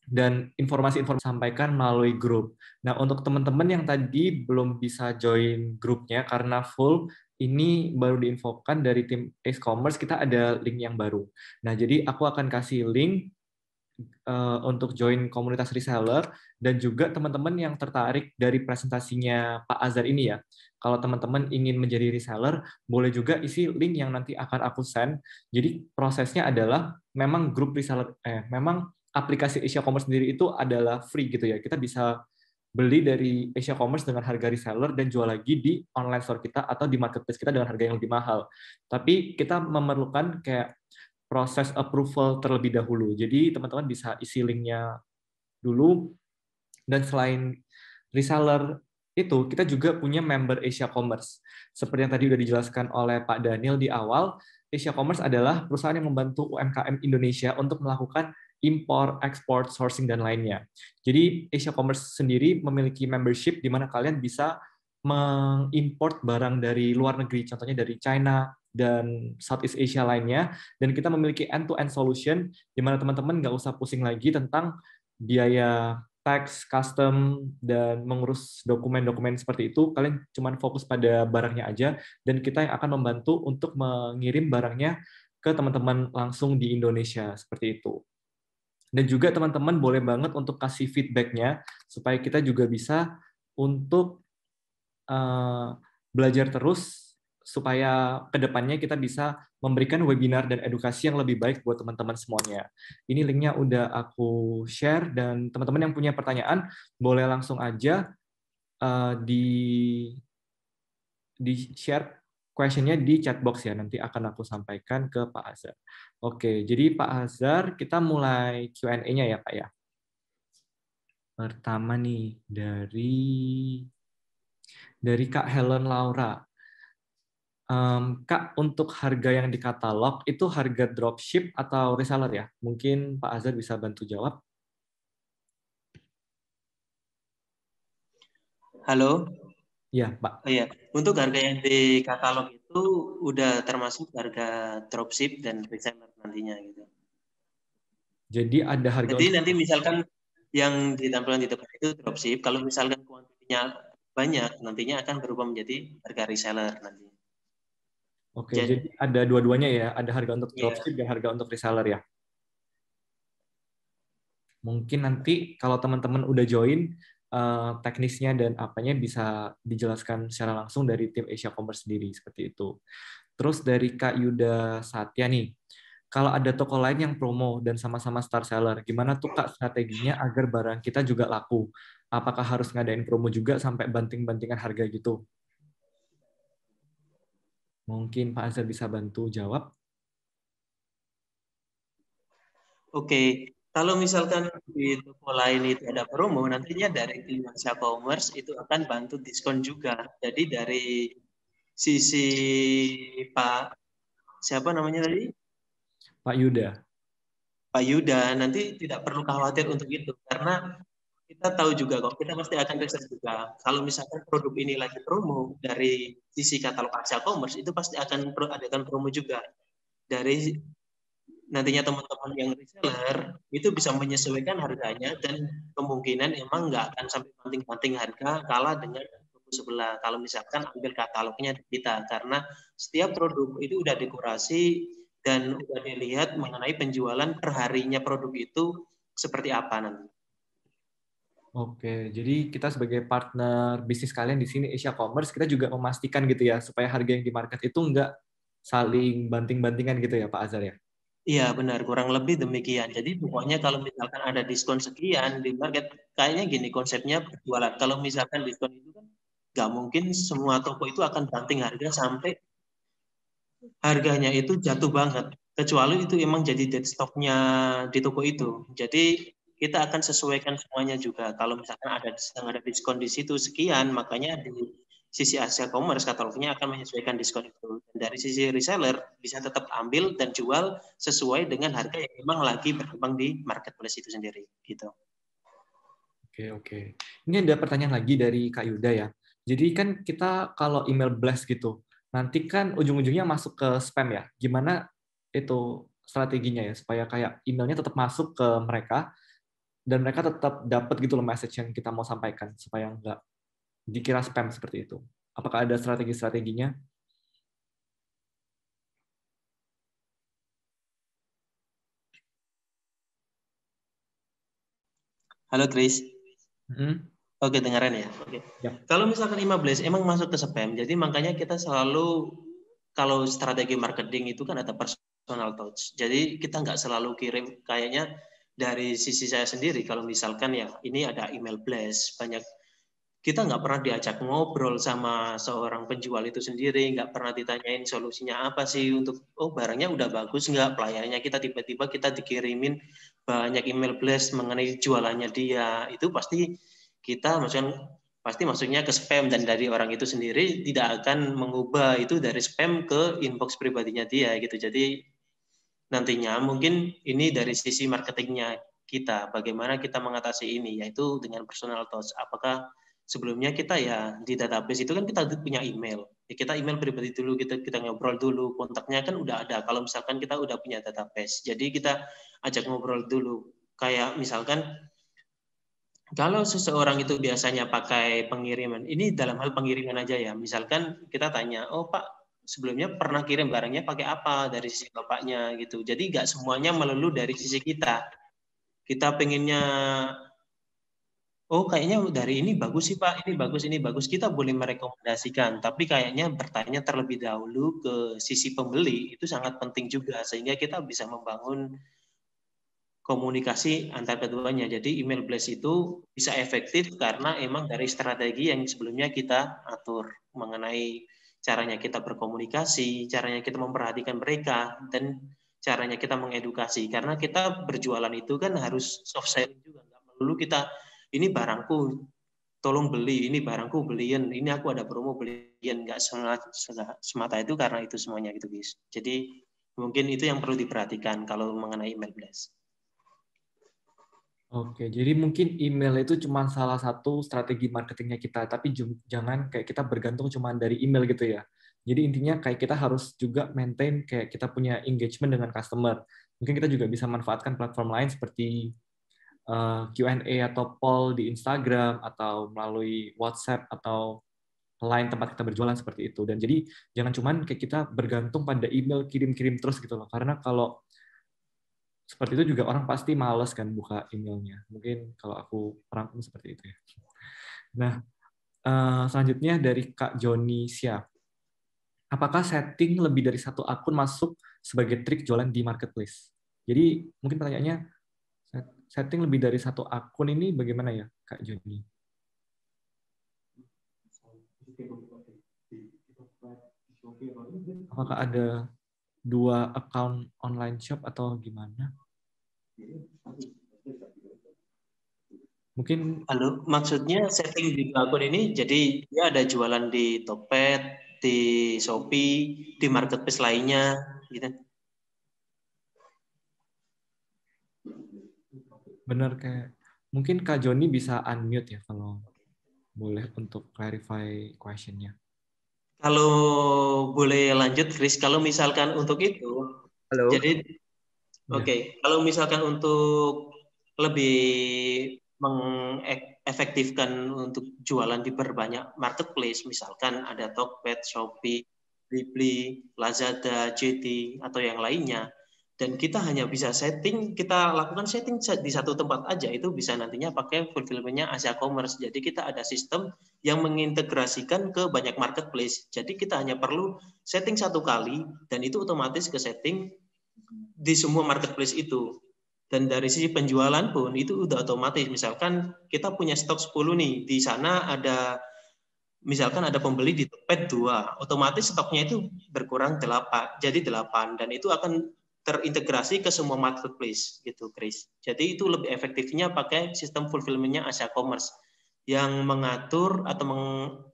dan informasi-informasi sampaikan melalui grup. Nah, untuk teman-teman yang tadi belum bisa join grupnya karena full, ini baru diinfokan dari tim Ace Commerce, kita ada link yang baru. Nah, jadi aku akan kasih link untuk join komunitas reseller, dan juga teman-teman yang tertarik dari presentasinya Pak Azhar ini ya. Kalau teman-teman ingin menjadi reseller, boleh juga isi link yang nanti akan aku send. Jadi prosesnya adalah memang grup reseller, memang aplikasi Asia Commerce sendiri itu adalah free gitu ya. Kita bisa beli dari Asia Commerce dengan harga reseller dan jual lagi di online store kita atau di marketplace kita dengan harga yang lebih mahal. Tapi kita memerlukan kayak proses approval terlebih dahulu. Jadi teman-teman bisa isi linknya dulu. Dan selain reseller itu, kita juga punya member Asia Commerce. Seperti yang tadi sudah dijelaskan oleh Pak Daniel di awal, Asia Commerce adalah perusahaan yang membantu UMKM Indonesia untuk melakukan impor, ekspor, sourcing, dan lainnya. Jadi Asia Commerce sendiri memiliki membership di mana kalian bisa mengimport barang dari luar negeri, contohnya dari China dan Southeast Asia lainnya, dan kita memiliki end-to-end solution di mana teman-teman nggak usah pusing lagi tentang biaya tax, custom, dan mengurus dokumen-dokumen seperti itu. Kalian cuma fokus pada barangnya aja, dan kita yang akan membantu untuk mengirim barangnya ke teman-teman langsung di Indonesia, seperti itu. Dan juga teman-teman boleh banget untuk kasih feedback-nya, supaya kita juga bisa untuk belajar terus, supaya kedepannya kita bisa memberikan webinar dan edukasi yang lebih baik buat teman-teman semuanya. Ini linknya udah aku share, dan teman-teman yang punya pertanyaan boleh langsung aja di share question-nya di chat box ya, nanti akan aku sampaikan ke Pak Azhar. Oke, jadi Pak Azhar, kita mulai Q&A-nya ya Pak ya. Pertama nih dari Kak Helen Laura. Kak, untuk harga yang di katalog itu harga dropship atau reseller ya? Mungkin Pak Azhar bisa bantu jawab. Halo. Iya, Pak. Oh iya, untuk harga yang di katalog itu udah termasuk harga dropship dan reseller nantinya gitu. Jadi ada harga. Jadi nanti misalkan yang ditampilkan di depan itu dropship, kalau misalkan kuantitinya banyak, nantinya akan berubah menjadi harga reseller nanti. Oke, jadi ada dua-duanya ya, ada harga untuk dropship dan harga untuk reseller ya. Mungkin nanti kalau teman-teman udah join, teknisnya dan apanya bisa dijelaskan secara langsung dari tim Asia Commerce sendiri, seperti itu. Terus dari Kak Yuda Satya nih, kalau ada toko lain yang promo dan sama-sama star seller, gimana tuh Kak strateginya agar barang kita juga laku? Apakah harus ngadain promo juga sampai banting-bantingan harga gitu? Mungkin Pak Azhar bisa bantu jawab. Oke, kalau misalkan di toko lain itu ada promo, nantinya dari tim Asia Commerce itu akan bantu diskon juga. Jadi dari sisi Pak, siapa namanya tadi? Pak Yuda. Pak Yuda, nanti tidak perlu khawatir untuk itu. Karena kita tahu juga kok, kita pasti akan riset juga. Kalau misalkan produk ini lagi promo, dari sisi katalog Asia Commerce, itu pasti akan adakan promo juga. Dari nantinya teman-teman yang reseller itu bisa menyesuaikan harganya, dan kemungkinan emang nggak akan sampai banting-banting harga kalah dengan toko sebelah kalau misalkan ambil katalognya di kita, karena setiap produk itu udah dekorasi dan udah dilihat mengenai penjualan perharinya produk itu seperti apa nanti. Oke, jadi kita sebagai partner bisnis kalian di sini Asia Commerce, kita juga memastikan gitu ya supaya harga yang di market itu nggak saling banting-bantingan gitu ya Pak Azhar ya. Iya benar, kurang lebih demikian. Jadi pokoknya kalau misalkan ada diskon sekian di market, kayaknya gini konsepnya berjualan. Kalau misalkan diskon itu kan nggak mungkin semua toko itu akan banting harga sampai harganya itu jatuh banget. Kecuali itu emang jadi dead stock-nya di toko itu. Jadi kita akan sesuaikan semuanya juga. Kalau misalkan sedang ada diskon di situ sekian, makanya di sisi Asia Commerce katalognya akan menyesuaikan diskon itu. Dan dari sisi reseller bisa tetap ambil dan jual sesuai dengan harga yang memang lagi berkembang di marketplace itu sendiri. Gitu. Oke. Ini ada pertanyaan lagi dari Kak Yuda ya. Jadi kan kita kalau email blast gitu, nanti kan ujung-ujungnya masuk ke spam ya. Gimana itu strateginya ya supaya kayak emailnya tetap masuk ke mereka dan mereka tetap dapat gitu loh message yang kita mau sampaikan supaya nggak dikira spam seperti itu. Apakah ada strategi-strateginya? Halo Chris. Hmm? Oke, dengaran ya. Oke. Ya. Kalau misalkan email blast emang masuk ke spam, jadi makanya kita selalu kalau strategi marketing itu kan ada personal touch. Jadi kita nggak selalu kirim, kayaknya dari sisi saya sendiri kalau misalkan ya ini ada email blast, banyak kita nggak pernah diajak ngobrol sama seorang penjual itu sendiri, nggak pernah ditanyain solusinya apa sih untuk barangnya udah bagus nggak, pelayanannya kita tiba-tiba kita dikirimin banyak email blast mengenai jualannya dia, itu pasti kita maksudnya ke spam, dan dari orang itu sendiri tidak akan mengubah itu dari spam ke inbox pribadinya dia gitu. Jadi nantinya mungkin ini dari sisi marketingnya kita, bagaimana kita mengatasi ini, yaitu dengan personal touch. Apakah sebelumnya kita ya di database itu kan kita punya email, ya kita email pribadi dulu, kita ngobrol dulu, kontaknya kan udah ada. Kalau misalkan kita udah punya database, jadi kita ajak ngobrol dulu. Kayak misalkan kalau seseorang itu biasanya pakai pengiriman, ini dalam hal pengiriman aja ya. Misalkan kita tanya, oh Pak, sebelumnya pernah kirim barangnya pakai apa dari sisi bapaknya gitu. Jadi nggak semuanya melulu dari sisi kita. Kita pengennya, oh kayaknya dari ini bagus sih Pak, ini bagus. Kita boleh merekomendasikan, tapi kayaknya bertanya terlebih dahulu ke sisi pembeli itu sangat penting juga, sehingga kita bisa membangun komunikasi antar keduanya. Jadi email blast itu bisa efektif karena emang dari strategi yang sebelumnya kita atur mengenai caranya kita berkomunikasi, caranya kita memperhatikan mereka, dan caranya kita mengedukasi. Karena kita berjualan itu kan harus soft selling juga. Nggak melulu kita, ini barangku, tolong beli, ini barangku beliin, ini aku ada promo beliin. Nggak semata itu karena itu semuanya gitu guys. Jadi mungkin itu yang perlu diperhatikan kalau mengenai email blast. Oke, jadi mungkin email itu cuma salah satu strategi marketingnya kita, tapi jangan kayak kita bergantung cuma dari email gitu ya. Jadi intinya kayak kita harus juga maintain kayak kita punya engagement dengan customer. Mungkin kita juga bisa manfaatkan platform lain seperti Q&A atau poll di Instagram atau melalui WhatsApp atau lain tempat kita berjualan seperti itu. Dan jadi jangan cuma kayak kita bergantung pada email kirim-kirim terus gitu loh. Karena kalau seperti itu juga orang pasti males kan buka emailnya. Mungkin kalau aku rangkum seperti itu ya. Nah, selanjutnya dari Kak Joni Sia. Apakah setting lebih dari satu akun masuk sebagai trik jualan di marketplace? Jadi mungkin pertanyaannya, setting lebih dari satu akun ini bagaimana ya, Kak Joni? Apakah ada 2 account online shop atau gimana? Mungkin. Halo, maksudnya setting di akun ini jadi dia ada jualan di Tokped, di Shopee, di marketplace lainnya, gitu. Benar, kayak mungkin Kak Joni bisa unmute ya kalau boleh untuk clarify question-nya. Kalau boleh lanjut, Chris, kalau misalkan untuk itu, halo. Jadi, oke, kalau misalkan untuk lebih mengefektifkan untuk jualan di berbanyak marketplace, misalkan ada Tokped, Shopee, Blibli, Lazada, JD, atau yang lainnya, dan kita hanya bisa kita lakukan setting di satu tempat aja, itu bisa nantinya pakai fulfillment-nya Asia Commerce. Jadi kita ada sistem yang mengintegrasikan ke banyak marketplace. Jadi kita hanya perlu setting satu kali, dan itu otomatis ke setting di semua marketplace itu. Dan dari sisi penjualan pun itu udah otomatis. Misalkan kita punya stok 10 nih, di sana ada misalkan ada pembeli di Tokped 2, otomatis stoknya itu berkurang 8, jadi 8, dan itu akan terintegrasi ke semua marketplace gitu, Chris. Jadi itu lebih efektifnya pakai sistem fulfillment-nya Asia Commerce yang mengatur atau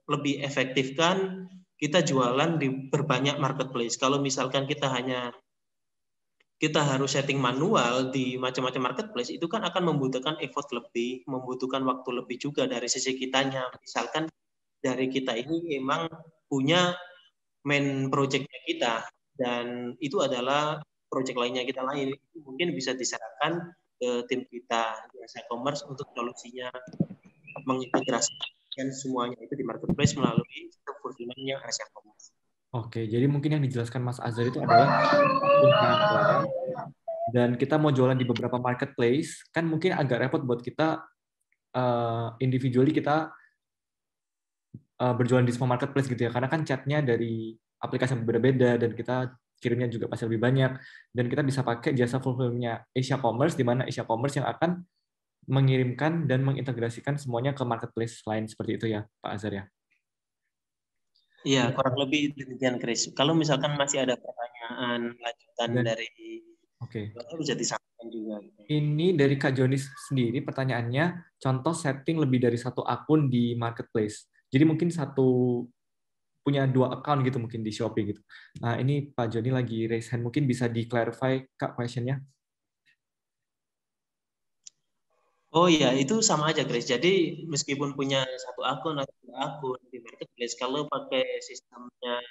lebih efektifkan kita jualan di berbanyak marketplace. Kalau misalkan kita harus setting manual di macam-macam marketplace, itu kan akan membutuhkan effort lebih, membutuhkan waktu lebih juga dari sisi kitanya. Misalkan dari kita ini memang punya main project-nya kita, dan itu adalah project lainnya kita lain. Itu mungkin bisa diserahkan ke tim kita di Asia Commerce untuk solusinya mengintegrasikan semuanya itu di marketplace melalui sistem fulfillment-nya Asia Commerce. Oke, jadi mungkin yang dijelaskan Mas Azhar itu adalah akun Canva, dan kita mau jualan di beberapa marketplace, kan mungkin agak repot buat kita individually kita berjualan di semua marketplace gitu ya, karena kan chatnya dari aplikasi yang berbeda dan kita kirimnya juga pasti lebih banyak, dan kita bisa pakai jasa fulfillment-nya Asia Commerce, di mana Asia Commerce yang akan mengirimkan dan mengintegrasikan semuanya ke marketplace lain, seperti itu ya Pak Azhar ya? Iya, kurang lebih demikian, Chris. Kalau misalkan masih ada pertanyaan lanjutan dari Oke. bisa disampaikan juga. Ini dari Kak Joni sendiri pertanyaannya, contoh setting lebih dari satu akun di marketplace. Jadi mungkin punya 2 account gitu mungkin di Shopee gitu. Nah ini Pak Joni lagi raise hand, mungkin bisa di-clarify Kak question-nya? Oh iya, itu sama aja, Chris. Jadi meskipun punya satu akun atau 2 akun di marketplace, kalau pakai sistemnya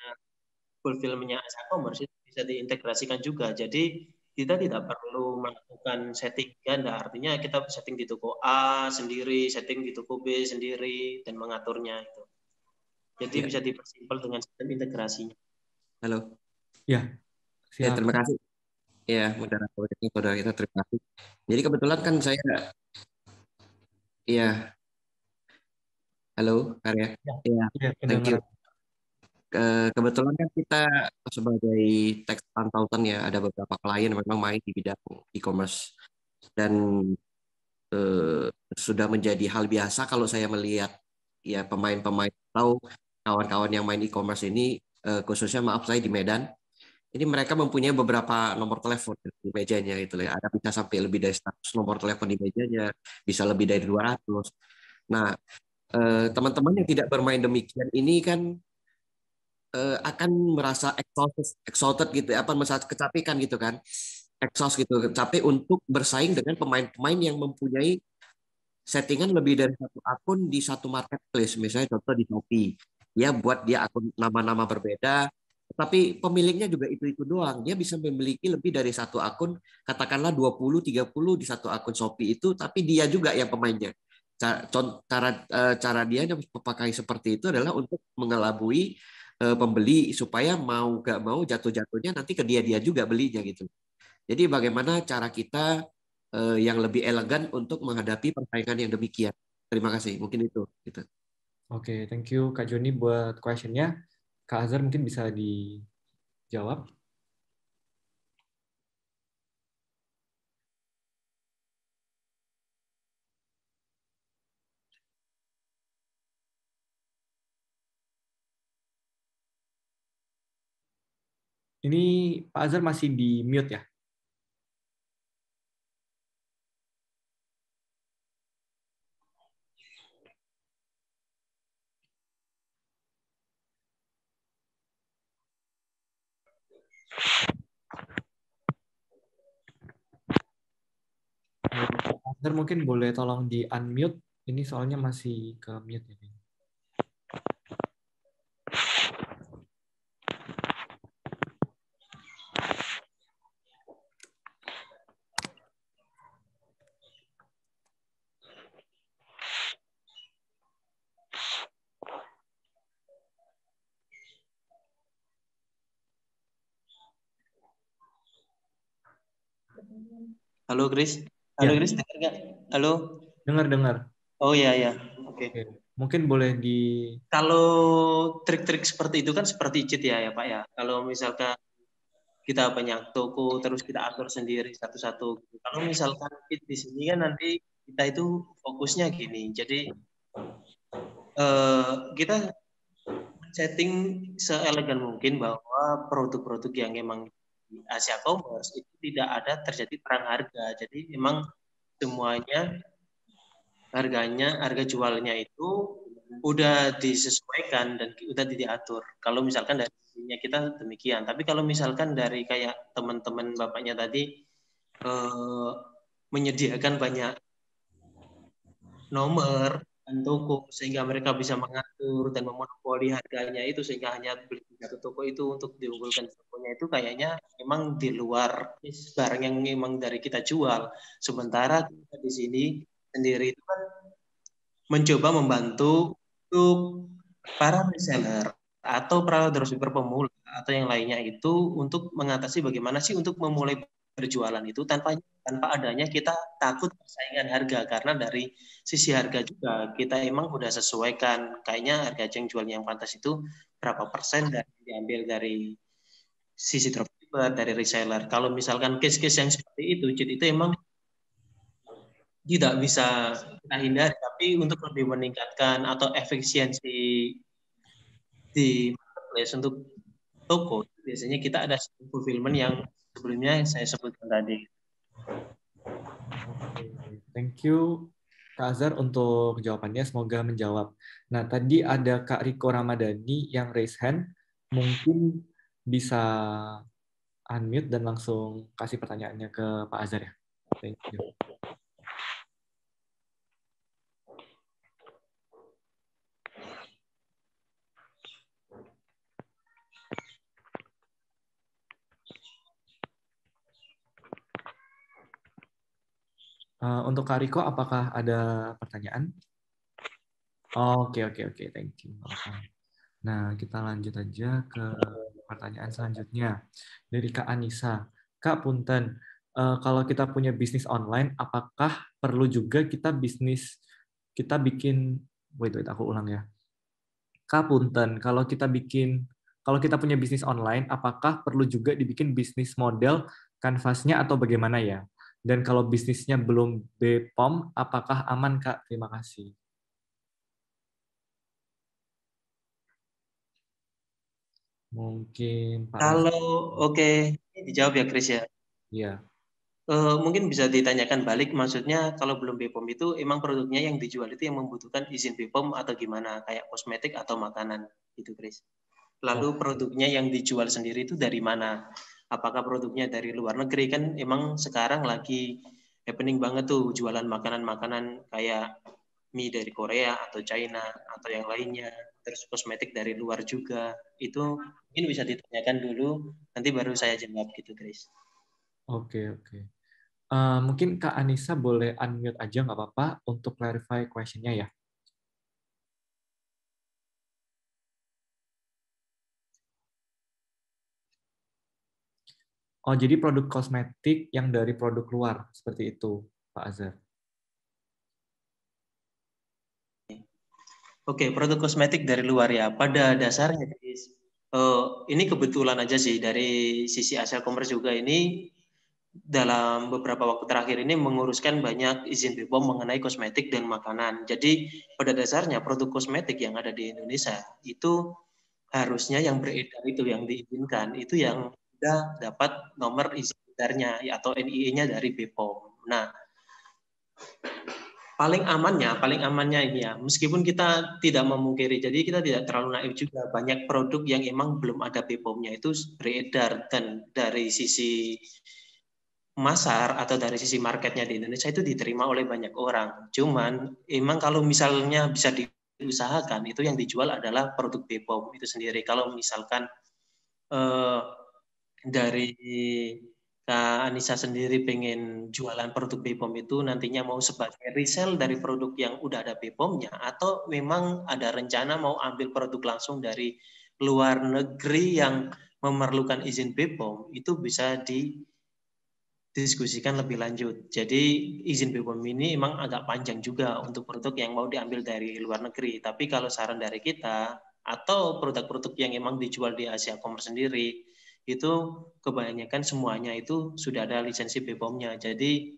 fulfillment-nya Asia Commerce itu bisa diintegrasikan juga. Jadi kita tidak perlu melakukan setting ganda. Artinya kita setting di toko A sendiri, setting di toko B sendiri, dan mengaturnya itu. Jadi bisa dipersimpel dengan sistem integrasinya. Halo. Ya, ya terima kasih. Ya, moderatornya saudara kita, terima kasih. Jadi kebetulan kan saya, ya, halo Karya. Ya, thank you. Kebetulan kan kita sebagai tax consultant ya, ada beberapa klien memang main di bidang e-commerce, dan sudah menjadi hal biasa kalau saya melihat ya pemain-pemain atau kawan-kawan yang main e-commerce ini, khususnya maaf saya di Medan, ini mereka mempunyai beberapa nomor telepon di mejanya itu ya. Ada bisa sampai lebih dari 100 nomor telepon di mejanya, bisa lebih dari 200. Nah, teman-teman yang tidak bermain demikian ini kan akan merasa exhausted gitu, apa merasa kecapekan gitu kan, exhaust gitu, capek untuk bersaing dengan pemain-pemain yang mempunyai settingan lebih dari satu akun di satu marketplace, misalnya contoh di Shopee, ya buat dia akun nama-nama berbeda, tapi pemiliknya juga itu doang, dia bisa memiliki lebih dari satu akun, katakanlah 20-30 di satu akun Shopee itu, tapi dia juga yang pemainnya. Cara dia memakai seperti itu adalah untuk mengelabui pembeli supaya mau gak mau jatuh-jatuhnya nanti ke dia juga belinya gitu. Jadi bagaimana cara kita yang lebih elegan untuk menghadapi persaingan yang demikian. Terima kasih. Mungkin itu. Gitu. Oke, thank you Kak Joni buat question-nya. Kak Azhar mungkin bisa dijawab. Ini Pak Azhar masih di mute ya? Pak Azhar mungkin boleh tolong di unmute. Ini soalnya masih ke mute ya. Halo Chris. Halo Chris, dengar nggak? Halo. Dengar. Oh iya. Oke. Mungkin boleh di. Kalau trik-trik seperti itu kan seperti cheat ya Pak ya. Kalau misalkan kita banyak toko terus kita atur sendiri satu-satu. Kalau misalkan di sini kan nanti kita itu fokusnya gini. Jadi kita setting seelegan mungkin bahwa produk-produk yang memang di Asia Commerce itu tidak ada terjadi perang harga. Jadi memang semuanya harga jualnya itu udah disesuaikan dan udah diatur. Kalau misalkan dari sisinya kita demikian. Tapi kalau misalkan dari kayak teman-teman bapaknya tadi menyediakan banyak nomor dan toko sehingga mereka bisa mengatur dan memonopoli harganya itu sehingga hanya beli satu toko itu untuk diunggulkan tokonya itu kayaknya memang di luar barang yang memang dari kita jual. Sementara kita di sini sendiri itu kan mencoba membantu untuk para reseller atau para dropshipper pemula atau yang lainnya itu untuk mengatasi bagaimana sih untuk memulai berjualan itu tanpa adanya kita takut persaingan harga, karena dari sisi harga juga kita emang udah sesuaikan kayaknya harga yang jualnya yang pantas itu berapa persen dan diambil dari sisi dropshipper, dari reseller. Kalau misalkan case-case yang seperti itu, jadi itu emang tidak bisa kita hindari, tapi untuk lebih meningkatkan atau efisiensi di marketplace untuk toko, biasanya kita ada fulfillment yang sebelumnya saya sebutkan tadi. Thank you Kak Azhar untuk jawabannya, semoga menjawab. Nah, tadi ada Kak Riko Ramadhani yang raise hand, mungkin bisa unmute dan langsung kasih pertanyaannya ke Pak Azhar ya. Thank you. Untuk Kak Riko, apakah ada pertanyaan? Oke, thank you. Nah, kita lanjut aja ke pertanyaan selanjutnya. Dari Kak Anissa. Kak Punten, kalau kita punya bisnis online, apakah perlu juga kita bikin, wait, aku ulang ya. Kak Punten, kalau kita punya bisnis online, apakah perlu juga dibikin bisnis model kanvasnya atau bagaimana ya? Dan kalau bisnisnya belum BPOM, apakah aman, Kak? Terima kasih. Mungkin Pak Kalau oke, dijawab ya Chris ya. Iya. Mungkin bisa ditanyakan balik, maksudnya kalau belum BPOM itu emang produknya yang dijual itu yang membutuhkan izin BPOM atau gimana, kayak kosmetik atau makanan gitu Chris. Lalu produknya yang dijual sendiri itu dari mana? Apakah produknya dari luar negeri? Kan emang sekarang lagi happening banget tuh jualan makanan-makanan kayak mie dari Korea atau China atau yang lainnya. Terus kosmetik dari luar juga. Itu mungkin bisa ditanyakan dulu, nanti baru saya jawab gitu, Chris. Oke. Mungkin Kak Anissa boleh unmute aja, nggak apa-apa, untuk clarify question-nya ya. Oh, jadi produk kosmetik yang dari produk luar, seperti itu, Pak Azhar. Oke, produk kosmetik dari luar ya. Pada dasarnya, ini kebetulan aja sih dari sisi Asia Commerce juga ini dalam beberapa waktu terakhir ini menguruskan banyak izin BPOM mengenai kosmetik dan makanan. Jadi pada dasarnya produk kosmetik yang ada di Indonesia itu harusnya yang beredar itu yang diizinkan itu yang sudah dapat nomor izin edarnya atau NIE-nya dari BPOM. Nah, paling amannya ini ya, meskipun kita tidak memungkiri, jadi kita tidak terlalu naif juga, banyak produk yang emang belum ada BPOM-nya itu beredar, dan dari sisi pasar atau dari sisi marketnya di Indonesia itu diterima oleh banyak orang. Cuman emang kalau misalnya bisa diusahakan, itu yang dijual adalah produk BPOM itu sendiri. Kalau misalkan dari Kak Anissa sendiri pengen jualan produk BPOM itu nantinya mau sebagai resell dari produk yang udah ada BPOM-nya, atau memang ada rencana mau ambil produk langsung dari luar negeri yang memerlukan izin BPOM, itu bisa didiskusikan lebih lanjut. Jadi izin BPOM ini emang agak panjang juga untuk produk yang mau diambil dari luar negeri. Tapi kalau saran dari kita, atau produk-produk yang emang dijual di Asia Commerce sendiri, itu kebanyakan semuanya itu sudah ada lisensi BPOM-nya. Jadi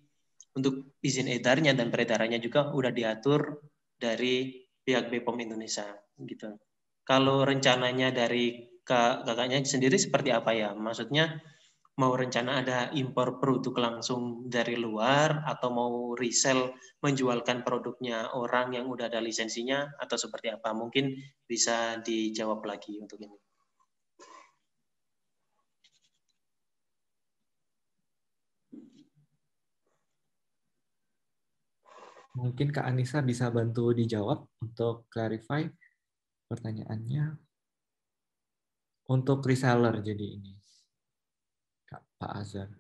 untuk izin edarnya dan peredarannya juga udah diatur dari pihak BPOM Indonesia gitu. Kalau rencananya dari kakaknya sendiri seperti apa ya? Maksudnya mau rencana ada impor produk langsung dari luar atau mau resell menjualkan produknya orang yang udah ada lisensinya atau seperti apa? Mungkin bisa dijawab lagi untuk ini. Mungkin Kak Anissa bisa bantu dijawab untuk clarify pertanyaannya. Untuk reseller jadi ini, Pak Azhar.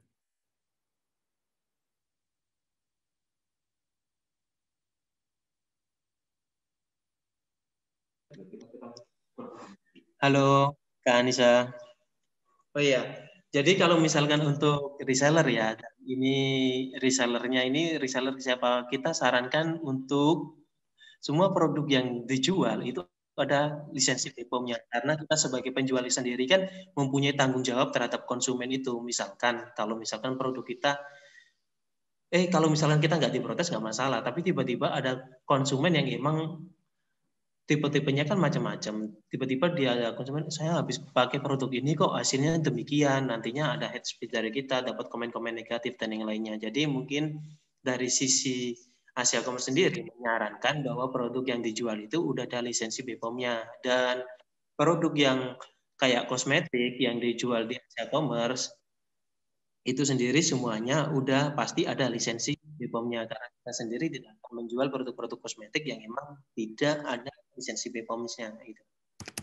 Halo, Kak Anissa. Oh iya, jadi kalau misalkan untuk reseller ya, ini reseller siapa? Kita sarankan untuk semua produk yang dijual itu ada lisensi BPOM-nya. Karena kita sebagai penjual sendiri kan mempunyai tanggung jawab terhadap konsumen itu. Misalkan, kalau misalkan produk kita, kalau misalkan kita nggak diprotes nggak masalah, tapi tiba-tiba ada konsumen yang emang tipe-tipenya kan macam-macam. Tiba-tiba dia ada konsumen, saya habis pakai produk ini kok hasilnya demikian. Nantinya ada hate speech dari kita, dapat komen-komen negatif dan yang lainnya. Jadi mungkin dari sisi Asia Commerce sendiri menyarankan bahwa produk yang dijual itu udah ada lisensi BPOM-nya. Dan produk yang kayak kosmetik yang dijual di Asia Commerce itu sendiri semuanya udah pasti ada lisensi BPOM-nya, karena kita sendiri tidak akan menjual produk-produk kosmetik yang memang tidak ada lisensi BPOM-nya gitu.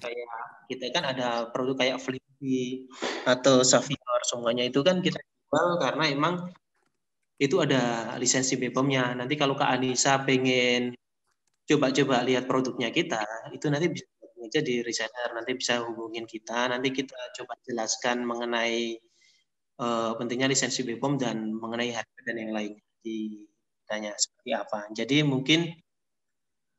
Kayak kita kan ada produk kayak Flippy atau Savior, semuanya itu kan kita jual karena emang itu ada lisensi BPOM-nya. Nanti kalau Kak Anissa pengen coba-coba lihat produknya kita, itu nanti bisa aja di reseller, nanti bisa hubungin kita, nanti kita coba jelaskan mengenai pentingnya lisensi BPOM dan mengenai harga dan yang lainnya ditanya seperti apa. Jadi mungkin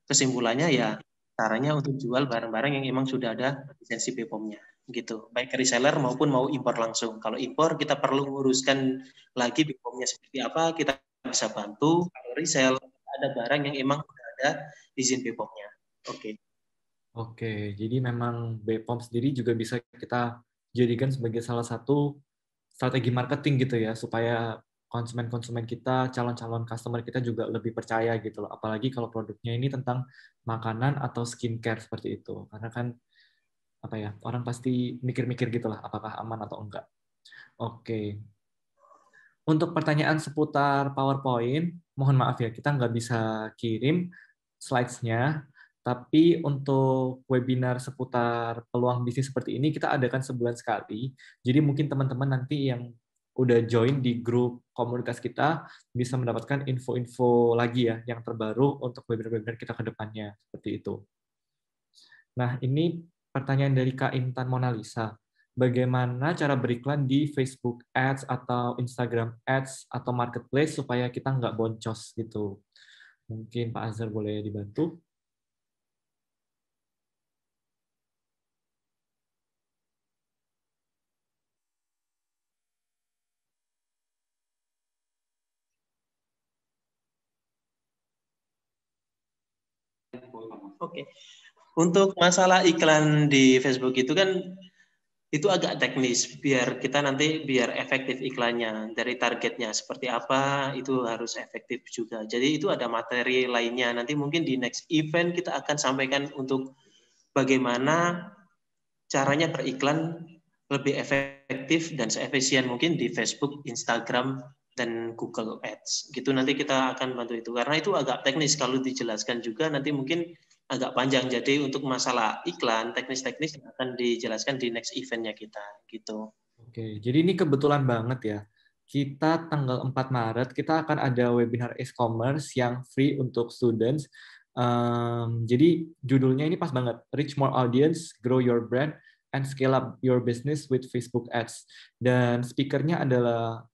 kesimpulannya ya caranya untuk jual barang-barang yang memang sudah ada lisensi BPOM-nya gitu. Baik reseller maupun mau impor langsung. Kalau impor kita perlu nguruskan lagi BPOM-nya seperti apa, kita bisa bantu. Kalau resell ada barang yang memang sudah ada izin BPOM-nya. Oke. Oke, jadi memang BPOM sendiri juga bisa kita jadikan sebagai salah satu strategi marketing gitu ya, supaya konsumen-konsumen kita, calon-calon customer kita juga lebih percaya gitu loh. Apalagi kalau produknya ini tentang makanan atau skincare seperti itu. Karena kan apa ya, orang pasti mikir-mikir gitu lah, apakah aman atau enggak. Oke. Untuk pertanyaan seputar PowerPoint, mohon maaf ya, kita nggak bisa kirim slides-nya, tapi untuk webinar seputar peluang bisnis seperti ini, kita adakan sebulan sekali. Jadi mungkin teman-teman nanti yang udah join di grup komunitas kita, bisa mendapatkan info-info lagi ya, yang terbaru untuk webinar-webinar kita ke depannya, seperti itu. Nah, ini pertanyaan dari Kak Intan Monalisa. Bagaimana cara beriklan di Facebook Ads atau Instagram Ads atau Marketplace supaya kita nggak boncos gitu? Mungkin Pak Azhar boleh dibantu? Oke. Untuk masalah iklan di Facebook itu kan itu agak teknis, biar kita nanti biar efektif iklannya, dari targetnya seperti apa itu harus efektif juga. Jadi itu ada materi lainnya, nanti mungkin di next event kita akan sampaikan untuk bagaimana caranya beriklan lebih efektif dan seefisien mungkin di Facebook, Instagram, dan Google Ads. Gitu nanti kita akan bantu itu, karena itu agak teknis kalau dijelaskan juga nanti mungkin agak panjang. Jadi untuk masalah iklan, teknis-teknis akan dijelaskan di next eventnya kita, gitu. Oke, jadi ini kebetulan banget ya. Kita tanggal 4 Maret, kita akan ada webinar e-commerce yang free untuk students. Jadi judulnya ini pas banget, Reach More Audience, Grow Your Brand, and Scale Up Your Business with Facebook Ads. Dan speakernya adalah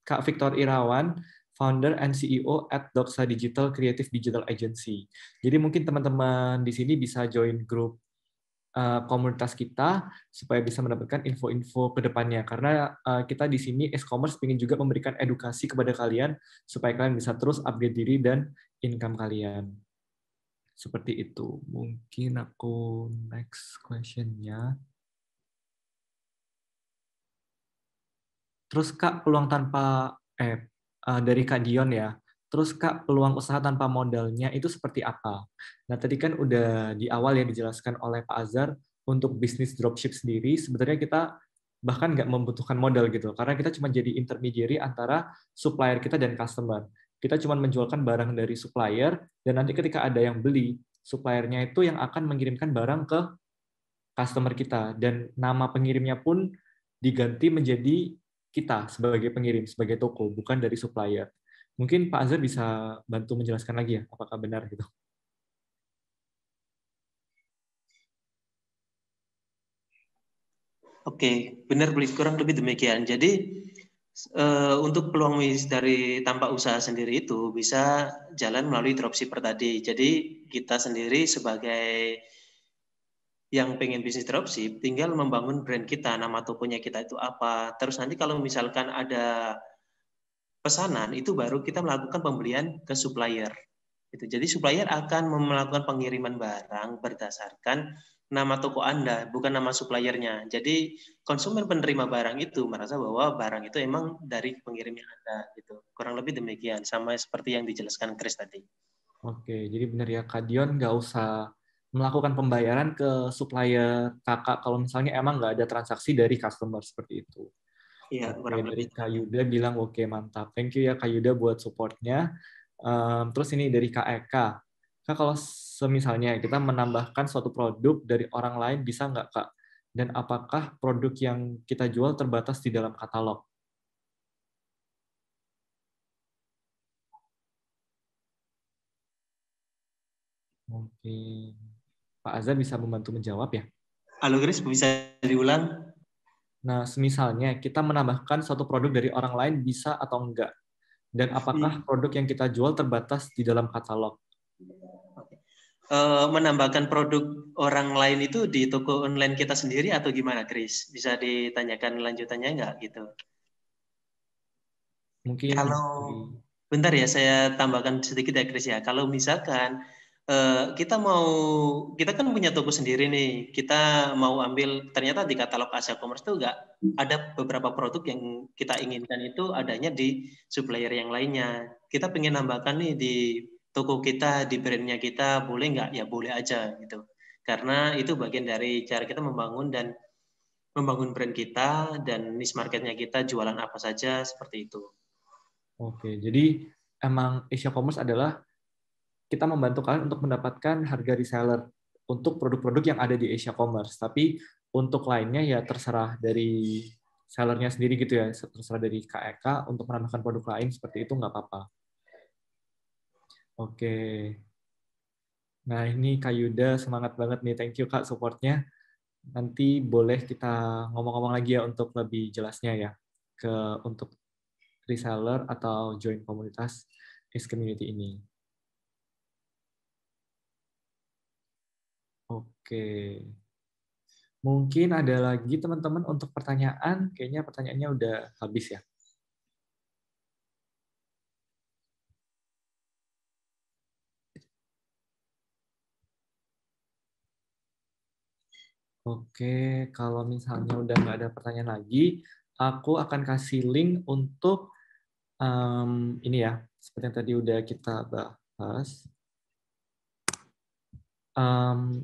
Kak Victor Irawan, founder and CEO at Doxa Digital Creative Digital Agency. Jadi mungkin teman-teman di sini bisa join grup komunitas kita supaya bisa mendapatkan info-info ke depannya. Karena kita di sini e-commerce ingin juga memberikan edukasi kepada kalian supaya kalian bisa terus upgrade diri dan income kalian. Seperti itu. Mungkin aku next question-nya. Terus Kak, peluang tanpa dari Kak Dion ya. Terus Kak, peluang usaha tanpa modalnya itu seperti apa? Nah, tadi kan udah di awal ya dijelaskan oleh Pak Azhar, untuk bisnis dropship sendiri sebenarnya kita bahkan nggak membutuhkan modal gitu, karena kita cuma jadi intermediary antara supplier kita dan customer. Kita cuma menjualkan barang dari supplier, dan nanti ketika ada yang beli, suppliernya itu yang akan mengirimkan barang ke customer kita, dan nama pengirimnya pun diganti menjadi kita sebagai pengirim, sebagai toko, bukan dari supplier. Mungkin Pak Azhar bisa bantu menjelaskan lagi ya, apakah benar gitu? Oke, benar kurang lebih demikian. Jadi untuk peluang bisnis dari tanpa usaha sendiri itu bisa jalan melalui dropshipper tadi. Jadi kita sendiri sebagai yang pengen bisnis dropship, tinggal membangun brand kita, nama tokonya kita itu apa. Terus nanti kalau misalkan ada pesanan, itu baru kita melakukan pembelian ke supplier. Jadi supplier akan melakukan pengiriman barang berdasarkan nama toko Anda, bukan nama suppliernya. Jadi konsumen penerima barang itu merasa bahwa barang itu emang dari pengirimnya Anda. Gitu. Kurang lebih demikian, sama seperti yang dijelaskan Chris tadi. Oke, jadi benar ya, Kak Dion nggak usah melakukan pembayaran ke supplier kakak kalau misalnya emang nggak ada transaksi dari customer seperti itu. Iya, Oke, kurang dari lebih. Kak Yuda bilang oke, mantap. Thank you ya Kak Yuda buat supportnya. Terus ini dari Kak Eka. Kak, kalau semisalnya kita menambahkan suatu produk dari orang lain, bisa nggak Kak? Dan apakah produk yang kita jual terbatas di dalam katalog? Mungkin Pak Azhar bisa membantu menjawab ya. Halo Chris, bisa diulang? Nah, semisalnya kita menambahkan suatu produk dari orang lain, bisa atau enggak? Dan apakah produk yang kita jual terbatas di dalam katalog? Menambahkan produk orang lain itu di toko online kita sendiri atau gimana, Chris? Bisa ditanyakan lanjutannya nggak gitu? Mungkin Kalau bentar ya, saya tambahkan sedikit ya, Chris ya. Kalau misalkan kita kan punya toko sendiri nih, kita mau ambil, ternyata di katalog Asia Commerce itu nggak ada beberapa produk yang kita inginkan itu adanya di supplier yang lainnya. Kita pengen nambahkan nih di toko kita, di brandnya kita, boleh nggak? Ya boleh aja gitu. Karena itu bagian dari cara kita membangun brand kita dan niche marketnya kita, jualan apa saja, seperti itu. Oke, jadi emang Asia Commerce adalah kita membantu kalian untuk mendapatkan harga reseller untuk produk-produk yang ada di Asia Commerce. Tapi untuk lainnya ya terserah dari sellernya sendiri gitu ya, terserah dari KEK untuk menambahkan produk lain seperti itu nggak apa-apa. Oke. Nah ini Kak Yuda semangat banget nih, thank you Kak supportnya. Nanti boleh kita ngomong-ngomong lagi ya untuk lebih jelasnya ya untuk reseller atau join komunitas Ace Community ini. Oke. Mungkin ada lagi teman-teman untuk pertanyaan. Kayaknya pertanyaannya udah habis ya. Oke, kalau misalnya udah nggak ada pertanyaan lagi, aku akan kasih link untuk ini ya, seperti yang tadi udah kita bahas.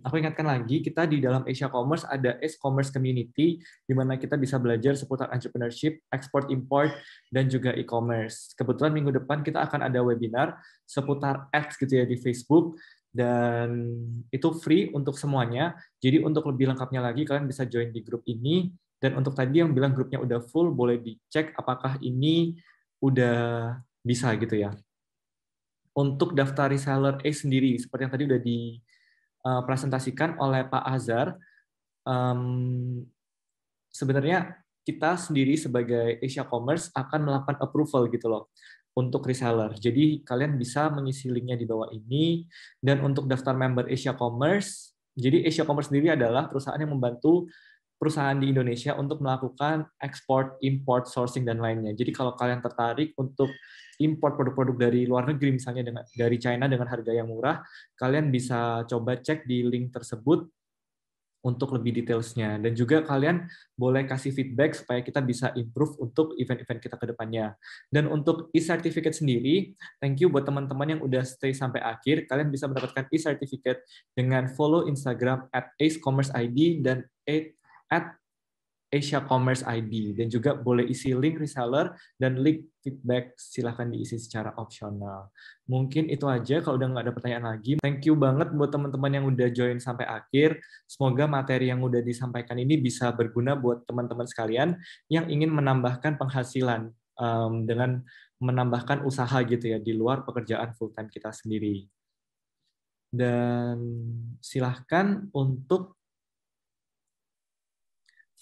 Aku ingatkan lagi, kita di dalam Asia Commerce ada Ace Commerce Community, di mana kita bisa belajar seputar entrepreneurship, export import, dan juga e-commerce. Kebetulan minggu depan kita akan ada webinar seputar ads gitu ya di Facebook, dan itu free untuk semuanya. Jadi untuk lebih lengkapnya lagi, kalian bisa join di grup ini. Dan untuk tadi yang bilang grupnya udah full, boleh dicek apakah ini udah bisa gitu ya. Untuk daftar reseller Ace sendiri, seperti yang tadi udah presentasikan oleh Pak Azhar, sebenarnya kita sendiri sebagai Asia Commerce akan melakukan approval gitu loh untuk reseller. Jadi kalian bisa mengisi linknya di bawah ini. Dan untuk daftar member Asia Commerce, jadi Asia Commerce sendiri adalah perusahaan yang membantu perusahaan di Indonesia untuk melakukan ekspor, import, sourcing, dan lainnya. Jadi kalau kalian tertarik untuk import produk-produk dari luar negeri, misalnya dari China dengan harga yang murah, kalian bisa coba cek di link tersebut untuk lebih detailsnya. Dan juga kalian boleh kasih feedback supaya kita bisa improve untuk event-event kita ke depannya. Dan untuk e-certificate sendiri, thank you buat teman-teman yang udah stay sampai akhir. Kalian bisa mendapatkan e-certificate dengan follow Instagram @acecommerceid dan @Asia Commerce ID, dan juga boleh isi link reseller dan link feedback, silahkan diisi secara opsional. Mungkin itu aja, kalau udah nggak ada pertanyaan lagi. Thank you banget buat teman-teman yang udah join sampai akhir. Semoga materi yang udah disampaikan ini bisa berguna buat teman-teman sekalian yang ingin menambahkan penghasilan dengan menambahkan usaha gitu ya di luar pekerjaan full time kita sendiri. Dan silahkan untuk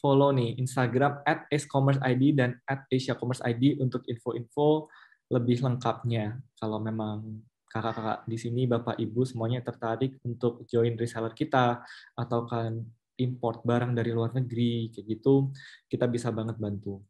follow nih Instagram @acecommerceid dan @asiacommerceid untuk info-info lebih lengkapnya. Kalau memang kakak-kakak di sini, Bapak Ibu semuanya tertarik untuk join reseller kita atau kan import barang dari luar negeri kayak gitu, kita bisa banget bantu.